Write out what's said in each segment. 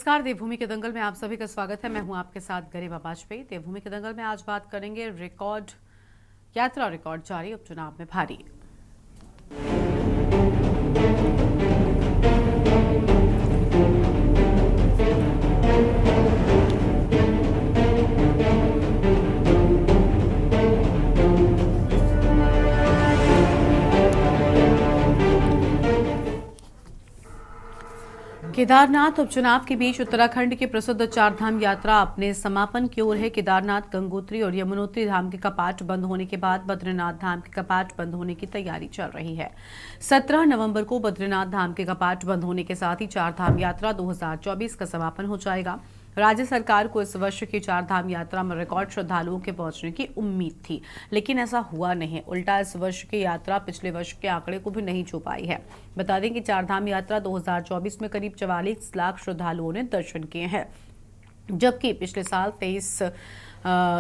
नमस्कार। देवभूमि के दंगल में आप सभी का स्वागत है। मैं हूं आपके साथ गरिमा वाजपेयी। देवभूमि के दंगल में आज बात करेंगे यात्रा रिकॉर्ड जारी, उपचुनाव में भारी। केदारनाथ उपचुनाव के बीच उत्तराखंड की प्रसिद्ध चारधाम यात्रा अपने समापन की ओर है। केदारनाथ, गंगोत्री और यमुनोत्री धाम के कपाट बंद होने के बाद बद्रीनाथ धाम के कपाट बंद होने की तैयारी चल रही है। 17 नवंबर को बद्रीनाथ धाम के कपाट बंद होने के साथ ही चारधाम यात्रा 2024 का समापन हो जाएगा। राज्य सरकार को इस वर्ष की चारधाम यात्रा में रिकॉर्ड श्रद्धालुओं के पहुंचने की उम्मीद थी, लेकिन ऐसा हुआ नहीं। उल्टा इस वर्ष की यात्रा पिछले वर्ष के आंकड़े को भी नहीं छू पाई है। बता दें कि चारधाम यात्रा 2024 में करीब 44 लाख श्रद्धालुओं ने दर्शन किए हैं, जबकि पिछले साल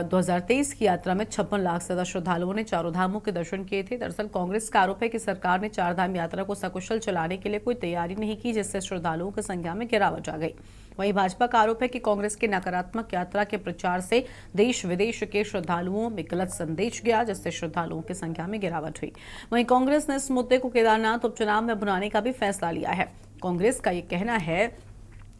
2023 की यात्रा में 56 लाख से ज्यादा श्रद्धालुओं ने चारों धामों के दर्शन किए थे। दरअसल कांग्रेस का आरोप है कि सरकार ने चारधाम यात्रा को सकुशल चलाने के लिए कोई तैयारी नहीं की, जिससे श्रद्धालुओं की संख्या में गिरावट आ गई। वहीं भाजपा का आरोप है कि कांग्रेस के नकारात्मक यात्रा के प्रचार से देश विदेश के श्रद्धालुओं में गलत संदेश गया, जिससे श्रद्धालुओं की संख्या में गिरावट हुई। वहीं कांग्रेस ने इस मुद्दे को केदारनाथ उपचुनाव में भुनाने का भी फैसला लिया है। कांग्रेस का यह कहना है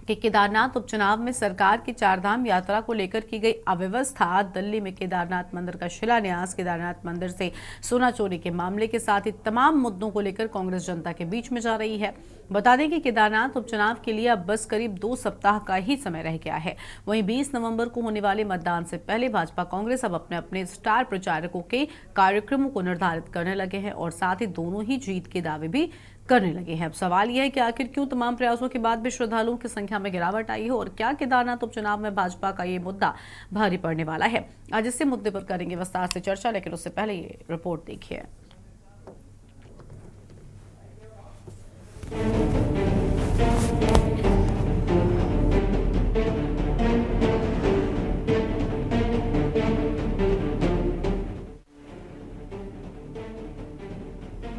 कि केदारनाथ उपचुनाव में सरकार की चारधाम यात्रा को लेकर की गई अव्यवस्था, दिल्ली में केदारनाथ मंदिर का शिलान्यास, केदारनाथ मंदिर से सोना चोरी के मामले के साथ ही तमाम मुद्दों को लेकर कांग्रेस जनता के बीच में जा रही है। बता दें कि केदारनाथ उपचुनाव के लिए अब बस करीब 2 सप्ताह का ही समय रह गया है। वहीं 20 नवंबर को होने वाले मतदान से पहले भाजपा कांग्रेस अब अपने अपने स्टार प्रचारकों के कार्यक्रमों को निर्धारित करने लगे हैं और साथ ही दोनों ही जीत के दावे भी करने लगे हैं। अब सवाल यह है कि आखिर क्यों तमाम प्रयासों के बाद भी श्रद्धालुओं की संख्या में गिरावट आई है और क्या केदारनाथ उपचुनाव में भाजपा का ये मुद्दा भारी पड़ने वाला है। आज इसी मुद्दे पर करेंगे विस्तार से चर्चा, लेकिन उससे पहले ये रिपोर्ट देखिए।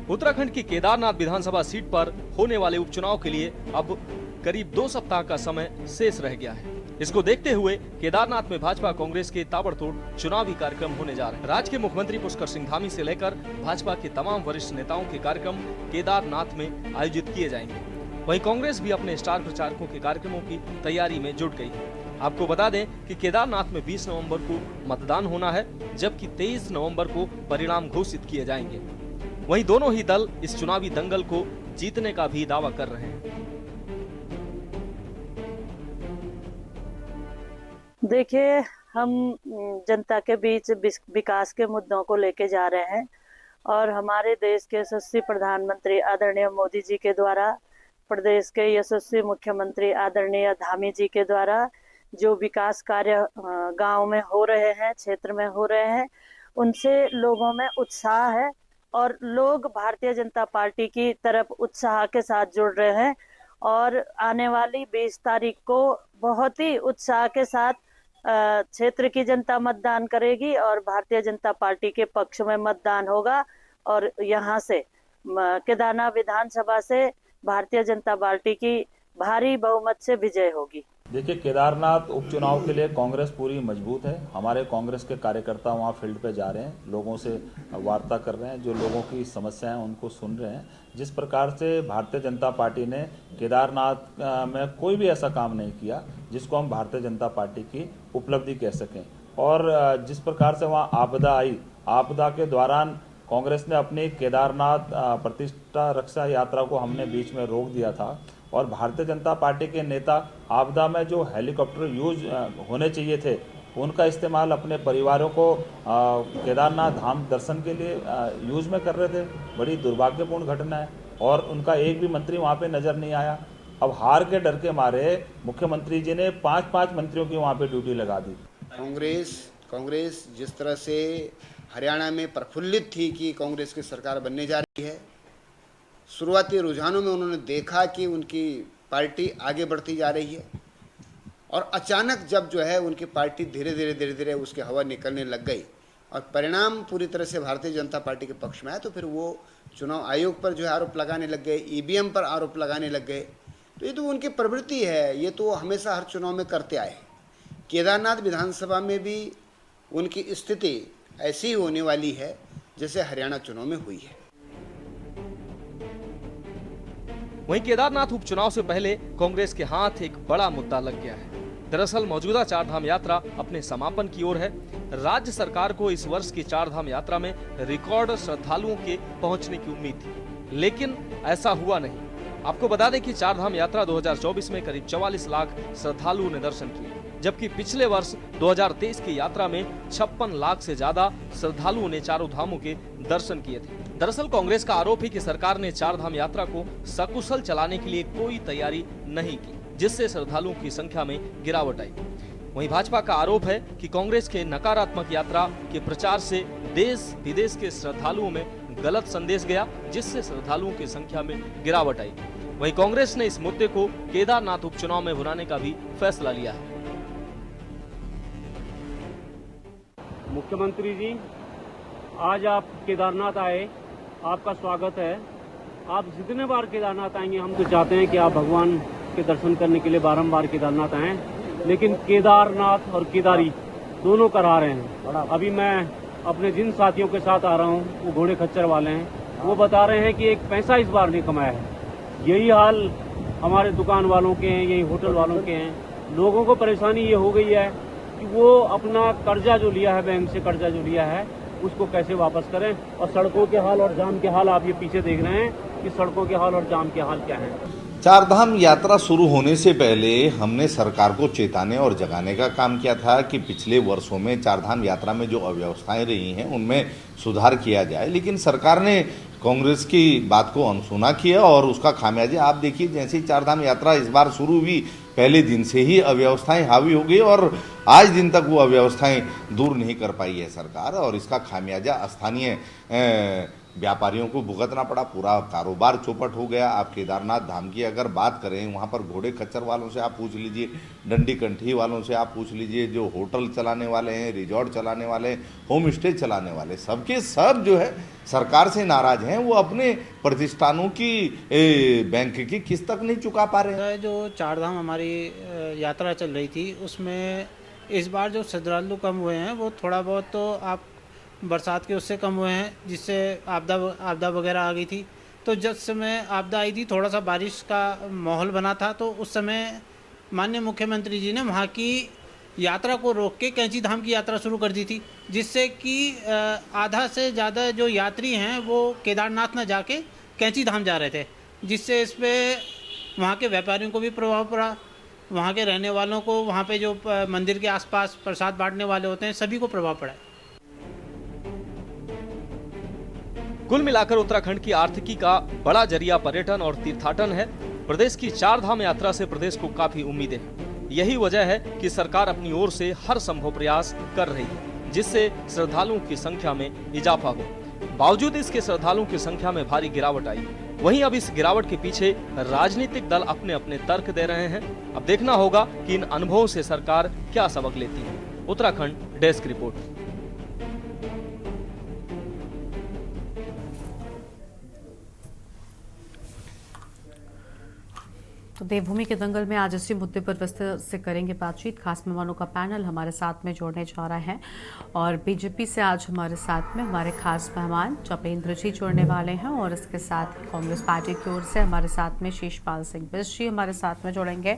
उत्तराखंड की केदारनाथ विधानसभा सीट पर होने वाले उपचुनाव के लिए अब करीब 2 सप्ताह का समय शेष रह गया है। इसको देखते हुए केदारनाथ में भाजपा कांग्रेस के ताबड़तोड़ चुनावी कार्यक्रम होने जा रहे हैं। राज्य के मुख्यमंत्री पुष्कर सिंह धामी से लेकर भाजपा के तमाम वरिष्ठ नेताओं के कार्यक्रम केदारनाथ में आयोजित किए जाएंगे। वहीं कांग्रेस भी अपने स्टार प्रचारकों के कार्यक्रमों की तैयारी में जुट गई है। आपको बता दें कि केदारनाथ में 20 नवंबर को मतदान होना है, जबकि 23 नवंबर को परिणाम घोषित किए जाएंगे। वहीं दोनों ही दल इस चुनावी दंगल को जीतने का भी दावा कर रहे हैं। देखिए, हम जनता के बीच विकास के मुद्दों को लेके जा रहे हैं और हमारे देश के यशस्वी प्रधानमंत्री आदरणीय मोदी जी के द्वारा, प्रदेश के यशस्वी मुख्यमंत्री आदरणीय धामी जी के द्वारा जो विकास कार्य गांव में हो रहे हैं, क्षेत्र में हो रहे हैं, उनसे लोगों में उत्साह है और लोग भारतीय जनता पार्टी की तरफ उत्साह के साथ जुड़ रहे हैं और आने वाली 20 तारीख को बहुत ही उत्साह के साथ क्षेत्र की जनता मतदान करेगी और भारतीय जनता पार्टी के पक्ष में मतदान होगा और यहाँ से केदारनाथ विधानसभा से भारतीय जनता पार्टी की भारी बहुमत से विजय होगी। देखिए, केदारनाथ उपचुनाव के लिए कांग्रेस पूरी मजबूत है। हमारे कांग्रेस के कार्यकर्ता वहां फील्ड पे जा रहे हैं, लोगों से वार्ता कर रहे हैं, जो लोगों की समस्याएं उनको सुन रहे हैं। जिस प्रकार से भारतीय जनता पार्टी ने केदारनाथ में कोई भी ऐसा काम नहीं किया जिसको हम भारतीय जनता पार्टी की उपलब्धि कह सकें, और जिस प्रकार से वहाँ आपदा आई, आपदा के दौरान कांग्रेस ने अपनी केदारनाथ प्रतिष्ठा रक्षा यात्रा को हमने बीच में रोक दिया था और भारतीय जनता पार्टी के नेता आपदा में जो हेलीकॉप्टर यूज होने चाहिए थे उनका इस्तेमाल अपने परिवारों को केदारनाथ धाम दर्शन के लिए यूज में कर रहे थे। बड़ी दुर्भाग्यपूर्ण घटना है और उनका एक भी मंत्री वहाँ पे नज़र नहीं आया। अब हार के डर के मारे मुख्यमंत्री जी ने 5-5 मंत्रियों की वहाँ पे ड्यूटी लगा दी। कांग्रेस जिस तरह से हरियाणा में प्रफुल्लित थी कि कांग्रेस की सरकार बनने जा रही है, शुरुआती रुझानों में उन्होंने देखा कि उनकी पार्टी आगे बढ़ती जा रही है और अचानक जब जो है उनकी पार्टी धीरे धीरे उसकी हवा निकलने लग गई और परिणाम पूरी तरह से भारतीय जनता पार्टी के पक्ष में आया, तो फिर वो चुनाव आयोग पर जो है आरोप लगाने लग गए, ईवीएम पर आरोप लगाने लग गए। तो ये तो उनकी प्रवृत्ति है, ये तो हमेशा हर चुनाव में करते आए हैं। केदारनाथ विधानसभा में भी उनकी स्थिति ऐसी होने वाली है जैसे हरियाणा चुनाव में हुई है। वहीं केदारनाथ उपचुनाव से पहले कांग्रेस के हाथ एक बड़ा मुद्दा लग गया है। दरअसल मौजूदा चारधाम यात्रा अपने समापन की ओर है। राज्य सरकार को इस वर्ष की चारधाम यात्रा में रिकॉर्ड श्रद्धालुओं के पहुंचने की उम्मीद थी, लेकिन ऐसा हुआ नहीं। आपको बता दें कि चारधाम यात्रा 2024 में करीब 44 लाख श्रद्धालुओं ने दर्शन किए, जबकि पिछले वर्ष 2023 की यात्रा में 56 लाख से ज्यादा श्रद्धालुओं ने चारों धामों के दर्शन किए थे। दरअसल कांग्रेस का आरोप है कि सरकार ने चारधाम यात्रा को सकुशल चलाने के लिए कोई तैयारी नहीं की, जिससे श्रद्धालुओं की संख्या में गिरावट आई। वहीं भाजपा का आरोप है कि कांग्रेस के नकारात्मक यात्रा के प्रचार से देश विदेश के श्रद्धालुओं में गलत संदेश गया, जिससे श्रद्धालुओं की संख्या में गिरावट आई। वहीं कांग्रेस ने इस मुद्दे को केदारनाथ उपचुनाव में भुनाने का भी फैसला लिया है। मुख्यमंत्री जी, आज आप केदारनाथ आए, आपका स्वागत है। आप जितने बार केदारनाथ आएंगे, हम तो चाहते हैं कि आप भगवान के दर्शन करने के लिए बारंबार केदारनाथ आएं, लेकिन केदारनाथ और केदारी दोनों करा रहे हैं। अभी मैं अपने जिन साथियों के साथ आ रहा हूं, वो घोड़े खच्चर वाले हैं, वो बता रहे हैं कि एक पैसा इस बार नहीं कमाया है। यही हाल हमारे दुकान वालों के हैं, यही होटल वालों के हैं। लोगों को परेशानी ये हो गई है कि वो अपना कर्जा जो लिया है, बैंक से कर्जा जो लिया है, उसको कैसे वापस करें। और सड़कों के हाल और जाम के हाल आप ये पीछे देख रहे हैं कि सड़कों के हाल और जाम के हाल क्या हैं। चारधाम यात्रा शुरू होने से पहले हमने सरकार को चेताने और जगाने का काम किया था कि पिछले वर्षों में चारधाम यात्रा में जो अव्यवस्थाएं रही हैं उनमें सुधार किया जाए, लेकिन सरकार ने कांग्रेस की बात को अनसुना किया और उसका खामियाजा आप देखिए। जैसे ही चारधाम यात्रा इस बार शुरू हुई, पहले दिन से ही अव्यवस्थाएं हावी हो गई और आज दिन तक वो अव्यवस्थाएं दूर नहीं कर पाई है सरकार, और इसका खामियाजा स्थानीय व्यापारियों को भुगतना पड़ा। पूरा कारोबार चौपट हो गया। आप केदारनाथ धाम की अगर बात करें, वहाँ पर घोड़े खच्चर वालों से आप पूछ लीजिए, डंडी कंठी वालों से आप पूछ लीजिए, जो होटल चलाने वाले हैं, रिजॉर्ट चलाने वाले, होम स्टे चलाने वाले, सबके सब जो है सरकार से नाराज हैं। वो अपने प्रतिष्ठानों की बैंक की किस्त तक नहीं चुका पा रहे हैं। जो चारधाम हमारी यात्रा चल रही थी, उसमें इस बार जो श्रद्धालु कम हुए हैं, वो थोड़ा बहुत तो आप बरसात के उससे कम हुए हैं, जिससे आपदा वगैरह आ गई थी। तो जब समय आपदा आई थी, थोड़ा सा बारिश का माहौल बना था, तो उस समय माननीय मुख्यमंत्री जी ने वहाँ की यात्रा को रोक के कैंची धाम की यात्रा शुरू कर दी थी, जिससे कि आधा से ज़्यादा जो यात्री हैं वो केदारनाथ न जाके कैंची धाम जा रहे थे, जिससे इस पर वहाँ के व्यापारियों को भी प्रभाव पड़ा, वहाँ के रहने वालों को, वहाँ पे जो मंदिर के आसपास प्रसाद बांटने वाले होते हैं, सभी को प्रभाव पड़ा है। कुल मिलाकर उत्तराखंड की आर्थिकी का बड़ा जरिया पर्यटन और तीर्थाटन है। प्रदेश की चारधाम यात्रा से प्रदेश को काफी उम्मीदें हैं। यही वजह है कि सरकार अपनी ओर से हर संभव प्रयास कर रही है, जिससे श्रद्धालुओं की संख्या में इजाफा हो। बावजूद इसके श्रद्धालुओं की संख्या में भारी गिरावट आई। वहीं अब इस गिरावट के पीछे राजनीतिक दल अपने अपने तर्क दे रहे हैं। अब देखना होगा कि इन अनुभवों से सरकार क्या सबक लेती है। Uttarakhand desk report. तो देवभूमि के दंगल में आज इसी मुद्दे पर विस्तार से करेंगे बातचीत। खास मेहमानों का पैनल हमारे साथ में जोड़ने जा रहा है और बीजेपी से आज हमारे साथ में हमारे खास मेहमान जपेंद्र जी जुड़ने वाले हैं और इसके साथ कांग्रेस पार्टी की ओर से हमारे साथ में शेषपाल सिंह बिष्ट जी हमारे साथ में जुड़ेंगे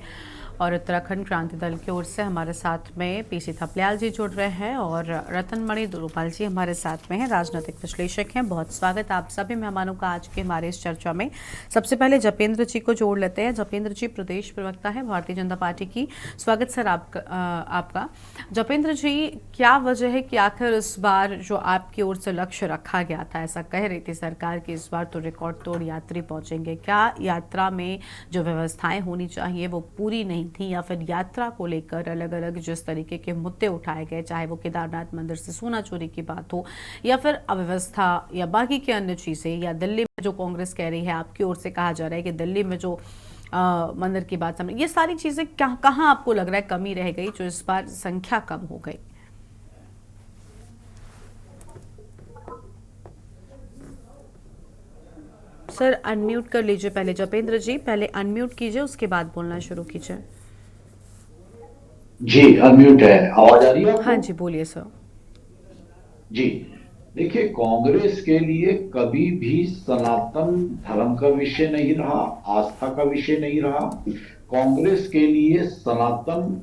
और उत्तराखंड क्रांति दल की ओर से हमारे साथ में पीसी थपलियाल जी जुड़ रहे हैं और रतनमणि दुरुपाल जी हमारे साथ में हैं, राजनीतिक विश्लेषक हैं। बहुत स्वागत आप सभी मेहमानों का आज के हमारे इस चर्चा में। सबसे पहले जपेंद्र जी को जोड़ लेते हैं। जपेंद्र जी प्रदेश प्रवक्ता है भारतीय जनता पार्टी की। स्वागत सर आपका। जपेंद्र जी, क्या वजह है कि आखिर इस बार जो आपकी ओर से लक्ष्य रखा गया था, ऐसा कह रही थी सरकार कि इस बार तो रिकॉर्ड तोड़ यात्री पहुंचेंगे, क्या यात्रा में जो व्यवस्थाएं होनी चाहिए वो पूरी नहीं थी या फिर यात्रा को लेकर अलग अलग जिस तरीके के मुद्दे उठाए गए, चाहे वो केदारनाथ मंदिर से सोना चोरी की बात हो या फिर अव्यवस्था या बाकी के अन्य चीजें, या दिल्ली में जो कांग्रेस कह रही है, आपकी ओर से कहा जा रहा है कि दिल्ली में जो मंदिर की बात सामने, ये सारी चीजें कहाँ आपको लग रहा है कमी रह गई जो इस बार संख्या कम हो गई? सर अनम्यूट कर लीजिए पहले, जपेंद्र जी पहले अनम्यूट कीजिए, उसके बाद बोलना शुरू कीजिए। जी अनम्यूट है, आवाज आ रही है आपको? हाँ जी बोलिए सर। जी देखिए, कांग्रेस के लिए कभी भी सनातन धर्म का विषय नहीं रहा, आस्था का विषय नहीं रहा। कांग्रेस के लिए सनातन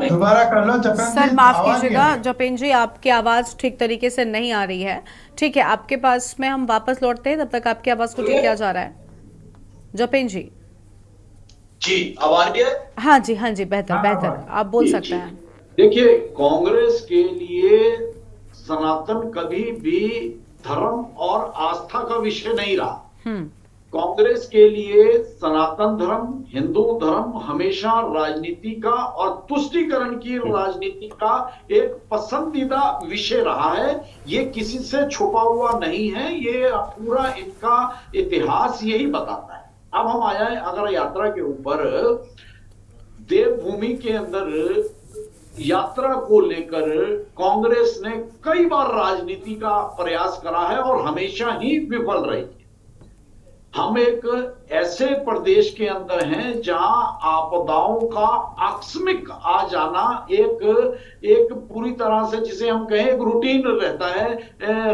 दोबारा कर लो जपेंद्र सर जी, माफ आवाज कीजिएगा नहीं आ जपेंद्र जी, आपकी आवाज ठीक तरीके से नहीं आ रही है। ठीक है, आपके पास में हम वापस लौटते हैं, तब तक आपकी आवाज को ठीक किया जा रहा है। जपेंद्र जी जी आवाज है। हाँ जी, हाँ जी, बेहतर हाँ, बेहतर, आवाज। आप बोल जी, सकते जी। हैं। देखिए, कांग्रेस के लिए सनातन कभी भी धर्म और आस्था का विषय नहीं रहा। कांग्रेस के लिए सनातन धर्म, हिंदू धर्म हमेशा राजनीति का और तुष्टीकरण की राजनीति का एक पसंदीदा विषय रहा है। ये किसी से छुपा हुआ नहीं है, ये पूरा इनका इतिहास यही बताता है। अब हम आए अगर यात्रा के ऊपर, देवभूमि के अंदर यात्रा को लेकर कांग्रेस ने कई बार राजनीति का प्रयास करा है और हमेशा ही विफल रही है। हम एक ऐसे प्रदेश के अंदर हैं जहां आपदाओं का आकस्मिक आ जाना एक पूरी तरह से, जिसे हम कहें, एक रूटीन रहता है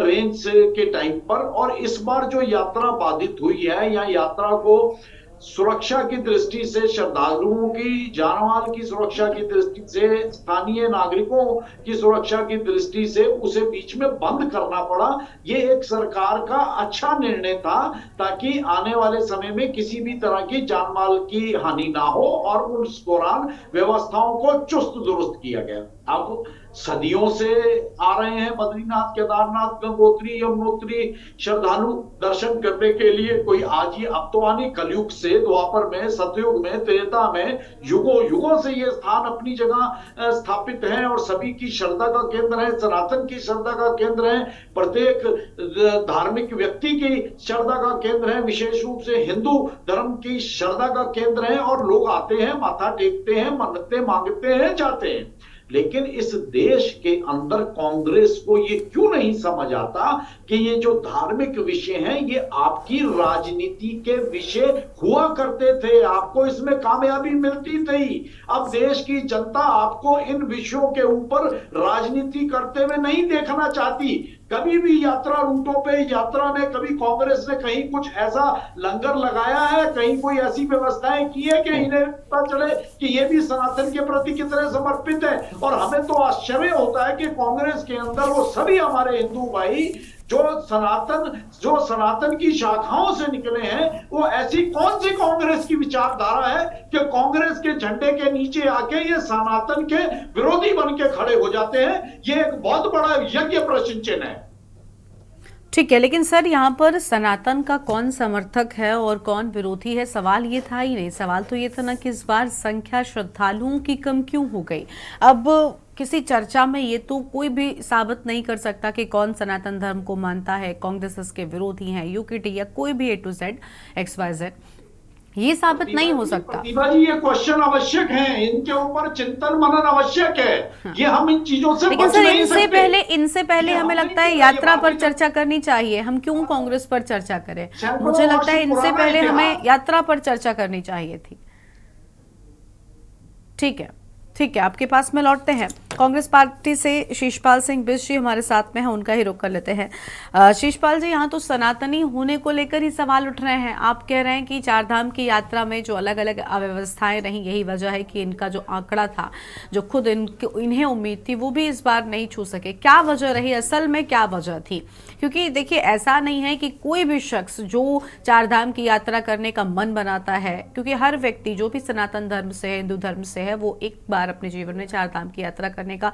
रेंज के टाइम पर। और इस बार जो यात्रा बाधित हुई है, या यात्रा को सुरक्षा की दृष्टि से, श्रद्धालुओं की जानमाल की सुरक्षा की दृष्टि से, स्थानीय नागरिकों की सुरक्षा की दृष्टि से उसे बीच में बंद करना पड़ा। ये एक सरकार का अच्छा निर्णय था, ताकि आने वाले समय में किसी भी तरह की जानमाल की हानि ना हो, और उस दौरान व्यवस्थाओं को चुस्त दुरुस्त किया गया। अब सदियों से आ रहे हैं बद्रीनाथ, केदारनाथ, गंगोत्री, यमुनोत्री श्रद्धालु दर्शन करने के लिए। कोई आज ही अब तो आने, कलयुग से, द्वापर में, सतयुग में, त्रेता में, युगों युगों से ये स्थान अपनी जगह स्थापित है और सभी की श्रद्धा का केंद्र है, सनातन की श्रद्धा का केंद्र है, प्रत्येक धार्मिक व्यक्ति की श्रद्धा का केंद्र है, विशेष रूप से हिंदू धर्म की श्रद्धा का केंद्र है। और लोग आते हैं, माथा टेकते हैं, मन्नतें मांगते हैं, जाते हैं। लेकिन इस देश के अंदर कांग्रेस को ये क्यों नहीं समझ आता कि ये जो धार्मिक विषय हैं, ये आपकी राजनीति के विषय हुआ करते थे, आपको इसमें कामयाबी मिलती थी। अब देश की जनता आपको इन विषयों के ऊपर राजनीति करते हुए नहीं देखना चाहती। कभी भी यात्रा रूटों पे, यात्रा में कभी कांग्रेस ने कहीं कुछ ऐसा लंगर लगाया है, कहीं कोई ऐसी व्यवस्थाएं की है कि इन्हें पता चले कि ये भी सनातन के प्रति कितने समर्पित है। और हमें तो आश्चर्य होता है कि कांग्रेस के अंदर वो सभी हमारे हिंदू भाई जो सनातन की शाखाओं से निकले हैं, वो ऐसी कौन सी कांग्रेस की विचारधारा है कि कांग्रेस के झंडे के नीचे आके ये सनातन के विरोधी बन के खड़े हो जाते हैं। ये एक बहुत बड़ा यज्ञ प्रश्न चिन्ह है। ठीक है, लेकिन सर यहाँ पर सनातन का कौन समर्थक है और कौन विरोधी है, सवाल ये था ही नहीं। सवाल तो ये था ना कि इस बार संख्या श्रद्धालुओं की कम क्यों हो गई। अब किसी चर्चा में ये तो कोई भी साबित नहीं कर सकता कि कौन सनातन धर्म को मानता है, कांग्रेस इसके विरोधी हैं, यूकेटी या कोई भी A to Z XYZ, ये साबित नहीं हो सकता। प्रतिभा जी, ये क्वेश्चन आवश्यक है, इनके ऊपर चिंतन मनन आवश्यक है। ये हम इन चीजों से लेकिन बच सर नहीं सकते। इनसे पहले हमें लगता है यात्रा पर चर्चा करनी चाहिए। हम क्यों कांग्रेस पर चर्चा करें? मुझे लगता है इनसे पहले हमें यात्रा पर चर्चा करनी चाहिए थी। ठीक है, आपके पास में लौटते हैं। कांग्रेस पार्टी से शीशपाल सिंह बिष्ट जी हमारे साथ में हैं, उनका ही रुख कर लेते हैं। शीशपाल जी, यहाँ तो सनातनी होने को लेकर ही सवाल उठ रहे हैं। आप कह रहे हैं कि चारधाम की यात्रा में जो अलग अलग अव्यवस्थाएं रही, यही वजह है कि इनका जो आंकड़ा था, जो खुद इन्हें उम्मीद थी, वो भी इस बार नहीं छू सके। क्या वजह रही, असल में क्या वजह थी? क्योंकि देखिए, ऐसा नहीं है कि कोई भी शख्स जो चारधाम की यात्रा करने का मन बनाता है, क्योंकि हर व्यक्ति जो भी सनातन धर्म से है, हिंदू धर्म से है, वो एक बार अपने जीवन में चारधाम की यात्रा करने का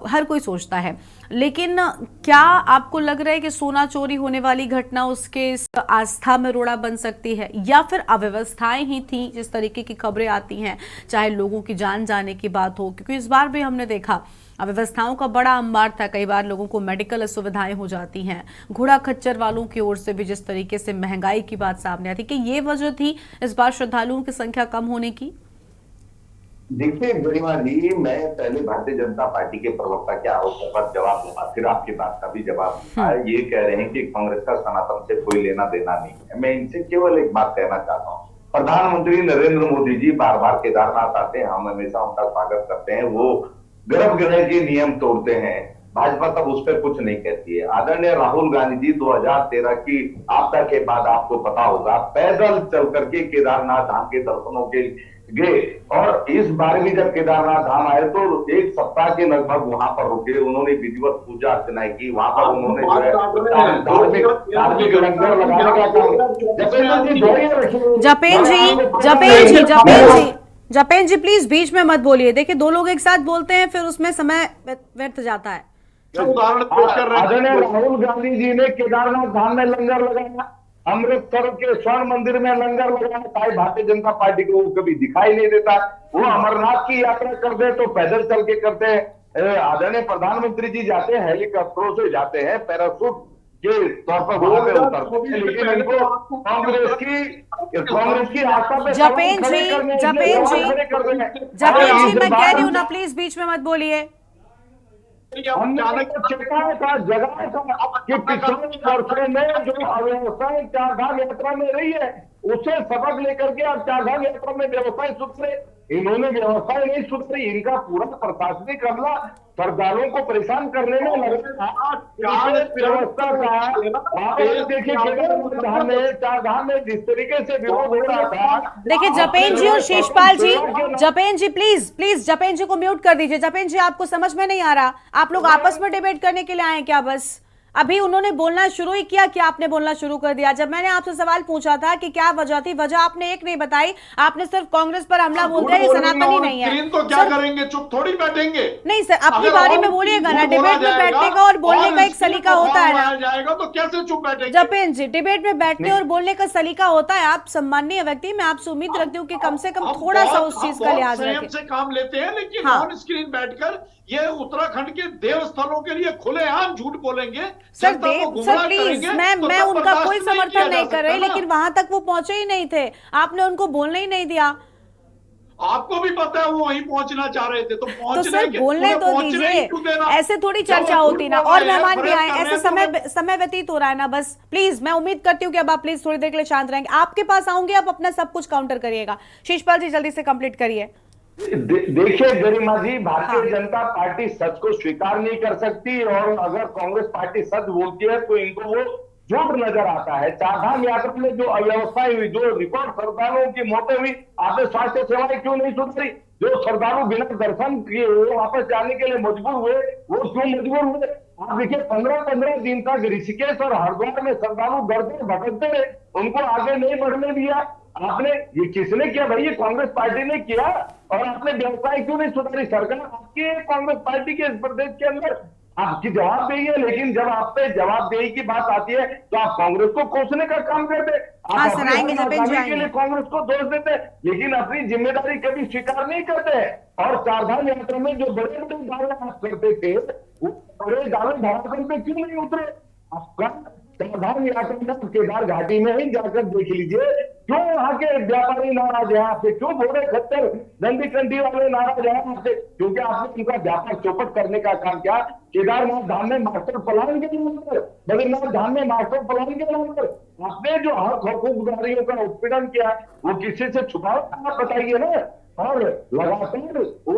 हर कोई सोचता है। लेकिन क्या आपको लग रहा है कि सोना चोरी होने वाली घटना उसके आस्था में रोड़ा बन सकती है, या फिर अव्यवस्थाएं ही थी जिस तरीके की खबरें आती हैं, चाहे लोगों की जान जाने की बात हो? क्योंकि इस बार भी हमने देखा अव्यवस्थाओं का बड़ा अंबार था। कई बार लोगों को मेडिकल असुविधाएं हो जाती हैं। घोड़ा खच्चर वालों की ओर से भी जिस तरीके से महंगाई की बात सामने आती कि ये वजह थी इस बार श्रद्धालुओं की संख्या कम होने की। देखिए गरिमा जी, मैं पहले भारतीय जनता पार्टी के प्रवक्ता के आरोपों पर जवाब दूंगा, फिर आपकी बात का भी जवाब दूंगा। ये कह रहे हैं कि कांग्रेस का सनातन से कोई लेना देना नहीं है। मैं इनसे केवल एक बात कहना चाहता हूँ, प्रधानमंत्री नरेंद्र मोदी जी बार बार केदारनाथ आते हैं, हम हमेशा उनका स्वागत करते हैं। वो गर्भगृह के नियम तोड़ते हैं, भाजपा तब उस पर कुछ नहीं कहती है। आदरणीय राहुल गांधी जी 2013 की आपदा के बाद आपको पता होगा पैदल चल करके केदारनाथ धाम के दर्शनों के गए, और इस बार भी जब केदारनाथ धाम आए तो एक सप्ताह के लगभग वहां पर रुके। उन्होंने विधिवत पूजा अर्चना की, वहां पर उन्होंने जो है धार्मिक लंगर लगाने का काम। जपेन जी प्लीज बीच में मत बोलिए। देखिए, दो लोग एक साथ बोलते हैं, फिर उसमें समय व्यर्थ जाता है। आदरणीय राहुल गांधी जी ने केदारनाथ धाम में लंगर लगाया, अमृतसर के स्वर्ण मंदिर में लंगर लगाया। चाहे भारतीय जनता पार्टी को कभी दिखाई नहीं देता। वो अमरनाथ की यात्रा करते हैं तो पैदल चल के करते हैं। आदरणीय प्रधानमंत्री जी जाते हैं, हेलीकॉप्टरों से जाते हैं, पैराशूट के तौर पर वहां पे उतरते हैं, लेकिन इनको कांग्रेस की आस्था पे जपेन जी मैं कह रही हूँ ना, प्लीज बीच में मत बोलिए। हमने तो चेताया था, जगाया था कि पिछले वर्षों में जो अव्यवस्थाएं चारधाम यात्रा में रही है उसे सबक लेकर के अब चारधाम यात्रा में व्यवस्थाएं सुधरे। इन्होंने व्यवस्थाएं नहीं सुधरी, इनका पूरा प्रशासनिक अमला श्रद्धालुओं को परेशान करने में लगा। व्यवस्था का देखिए, चारधाम में जिस तरीके से विरोध हो रहा था। देखिए जपेन जी और शेषपाल जी प्लीज जपेन जी को म्यूट कर दीजिए। जपेन जी, आपको समझ में नहीं आ रहा? आप लोग आपस में डिबेट करने के लिए आए क्या? बस अभी उन्होंने बोलना शुरू ही किया कि आपने बोलना शुरू कर दिया। जब मैंने आपसे सवाल पूछा था कि क्या वजह थी, वजह आपने एक नहीं बताई। आपने सिर्फ कांग्रेस पर हमला बोल दिया, ये सनातनी नहीं है। तो क्या करेंगे? चुप थोड़ी बैठेंगे? नहीं सर, अपनी बारी में बोलिएगा ना। डिबेट में बैठने का और बोलने का एक सलीका होता है ना। जाएगा तो कैसे चुप बैठेंगे? जपेन जी, डिबेट में बैठने और बोलने का सलीका होता है। आप सम्माननीय व्यक्ति, मैं आपसे उम्मीद रखती हूँ कि कम से कम थोड़ा सा उस चीज का लिहाज रखें। से काम लेते हैं, लेकिन ऑन स्क्रीन बैठकर ये उत्तराखंड के देवस्थलों के लिए खुलेआम झूठ बोलेंगे। सर प्लीज, मैं उनका कोई समर्थन नहीं कर रही, लेकिन वहां तक वो पहुंचे ही नहीं थे। आपने उनको बोलने ही नहीं दिया। आपको भी पता है वो वहीं पहुंचना चाह रहे थे, तो सर बोलने तो दीजिए। ऐसे थोड़ी चर्चा होती ना, और मेहमान भी आए, ऐसे समय व्यतीत हो रहा है ना। बस प्लीज, मैं उम्मीद करती हूँ कि अब आप प्लीज थोड़ी देर के लिए शांत रहेंगे। आपके पास आऊंगी, आप अपना सब कुछ काउंटर करिएगा। शेषपाल जी जल्दी से कंप्लीट करिए। देखिए गरिमा जी, भारतीय जनता पार्टी सच को स्वीकार नहीं कर सकती, और अगर कांग्रेस पार्टी सच बोलती है तो इनको वो झूठ नजर आता है। चारधाम यात्रा में जो अव्यवस्थाएं हुई, जो रिकॉर्ड श्रद्धालुओं की मौतें हुई, आपने स्वास्थ्य सेवाएं क्यों नहीं सुधरी? जो श्रद्धालु बिना दर्शन किए वापस जाने के लिए मजबूर हुए, वो क्यों मजबूर हुए? आप देखिए, 15-15 दिन तक ऋषिकेश और हरिद्वार में श्रद्धालु दर्शन भटकते रहे, उनको आगे नहीं बढ़ने दिया। आपने ये किसने किया भाई? ये कांग्रेस पार्टी ने किया। और आपने व्यवस्थाएं क्यों नहीं सुधारी? सरकार आपकी कांग्रेस पार्टी के इस प्रदेश के अंदर आपकी जवाबदेही है, लेकिन जब आप पे जवाबदेही की बात आती है तो आप कांग्रेस को कोसने का काम करते। आप के लिए कांग्रेस को दोष देते, लेकिन अपनी जिम्मेदारी कभी स्वीकार नहीं करते। और चारधाम यात्रा में जो बड़े बड़े दावे आप करते थे, वो बड़े दावे धरातल पे क्यों नहीं उतरे? आपका चारधाम यात्रा में केदार घाटी में ही जाकर देख लीजिए, क्यों वहां के व्यापारी नाराज है आपसे? क्यों घोड़े खच्चर दंडी कंडी वाले नाराज है आपसे? क्योंकि आपने उनका व्यापार चौपट करने का काम किया। केदारनाथ धाम में मास्टर प्लान के नाम पर, बद्रीनाथ धाम में मास्टर प्लान के नाम पर आपने जो हक हकूकदारियों का उत्पीड़न किया, वो किसी से छुपाओ, आप बताइए ना। और लगातार वो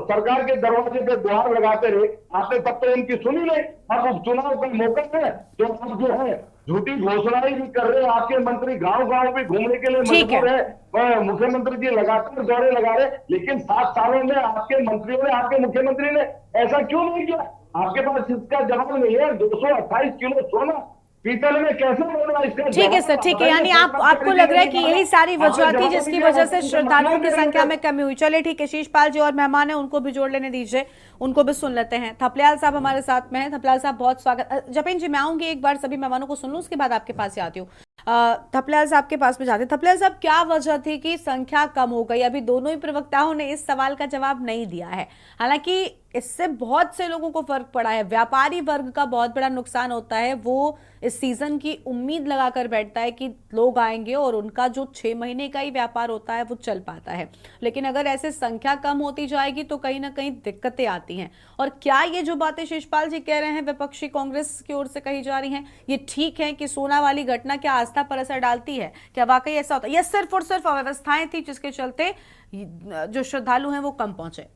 सरकार के दरवाजे पे गुहार लगाते रहे, आपने तब तो इनकी सुनी नहीं। अब उपचुनाव का मौका है तो आप जो है झूठी घोषणाएं भी कर रहे हैं। आपके मंत्री गांव गांव भी घूमने के लिए मजबूर है। मुख्यमंत्री जी लगातार दौरे लगा रहे, लेकिन 7 सालों में आपके मंत्रियों ने, आपके मुख्यमंत्री ने ऐसा क्यों नहीं किया? आपके पास इसका जवाब नहीं है। 228 किलो सोना पीतल में कैसे बोलना? इसका ठीक है सर, ठीक है। यानी आपको लग रहा है कि यही सारी वजह थी जिसकी वजह से श्रद्धालुओं की संख्या में कमी हुई। चलिए ठीक है, शेषपाल जी और मेहमान है, उनको भी जोड़ लेने दीजिए, उनको भी सुन लेते हैं। थपलियाल साहब हमारे साथ में हैं। थपलियाल साहब बहुत स्वागत। जपेन जी, मैं आऊंगी, एक बार सभी मेहमानों को सुन लूं, उसके बाद आपके पास आती हूँ। थपलियाल साहब के पास में जाते हैं। थपलियाल साहब, क्या वजह थी कि संख्या कम हो गई? अभी दोनों ही प्रवक्ताओं ने इस सवाल का जवाब नहीं दिया है। हालांकि इससे बहुत से लोगों को फर्क पड़ा है। व्यापारी वर्ग का बहुत बड़ा नुकसान होता है। वो इस सीजन की उम्मीद लगाकर बैठता है कि लोग आएंगे और उनका जो 6 महीने का ही व्यापार होता है वो चल पाता है। लेकिन अगर ऐसे संख्या कम होती जाएगी तो कहीं ना कहीं दिक्कतें आती हैं। और क्या ये जो बातें शिषपाल जी कह रहे हैं विपक्षी कांग्रेस की ओर से कही जा रही हैं, ये ठीक है कि सोना वाली घटना क्या आस्था पर असर डालती है? क्या वाकई ऐसा होता है या सिर्फ और सिर्फ अव्यवस्थाएं थी जिसके चलते जो श्रद्धालु हैं वो कम पहुंचे?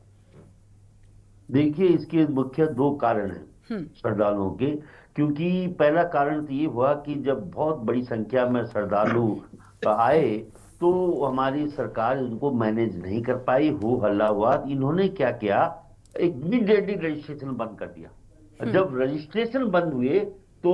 देखिए, इसके मुख्य दो कारण हैं श्रद्धालुओं के। क्योंकि पहला कारण तो ये हुआ कि जब बहुत बड़ी संख्या में श्रद्धालु आए तो हमारी सरकार उनको मैनेज नहीं कर पाई, हो हल्ला हुआ। इन्होंने क्या किया, इमीडिएटली रजिस्ट्रेशन बंद कर दिया। जब रजिस्ट्रेशन बंद हुए तो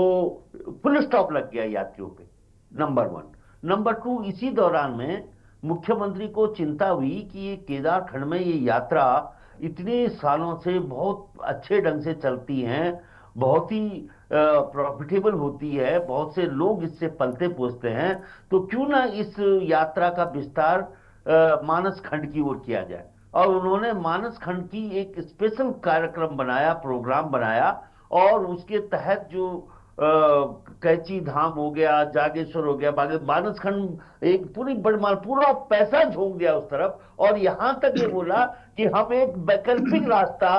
फुल स्टॉप लग गया यात्रियों पे, नंबर 1। नंबर 2, इसी दौरान में मुख्यमंत्री को चिंता हुई कि ये केदार खंड में ये यात्रा इतने सालों से बहुत अच्छे ढंग से चलती हैं, बहुत ही प्रॉफिटेबल होती है, बहुत से लोग इससे पलते पोसते हैं, तो क्यों ना इस यात्रा का विस्तार मानस खंड की ओर किया जाए। और उन्होंने मानस खंड की एक स्पेशल कार्यक्रम बनाया, प्रोग्राम बनाया, और उसके तहत जो कैची धाम हो गया, जागेश्वर हो गया, मानस खंड एक पूरी पूरा पैसा झोंक दिया उस तरफ। और यहां तक ये बोला कि हम एक वैकल्पिक रास्ता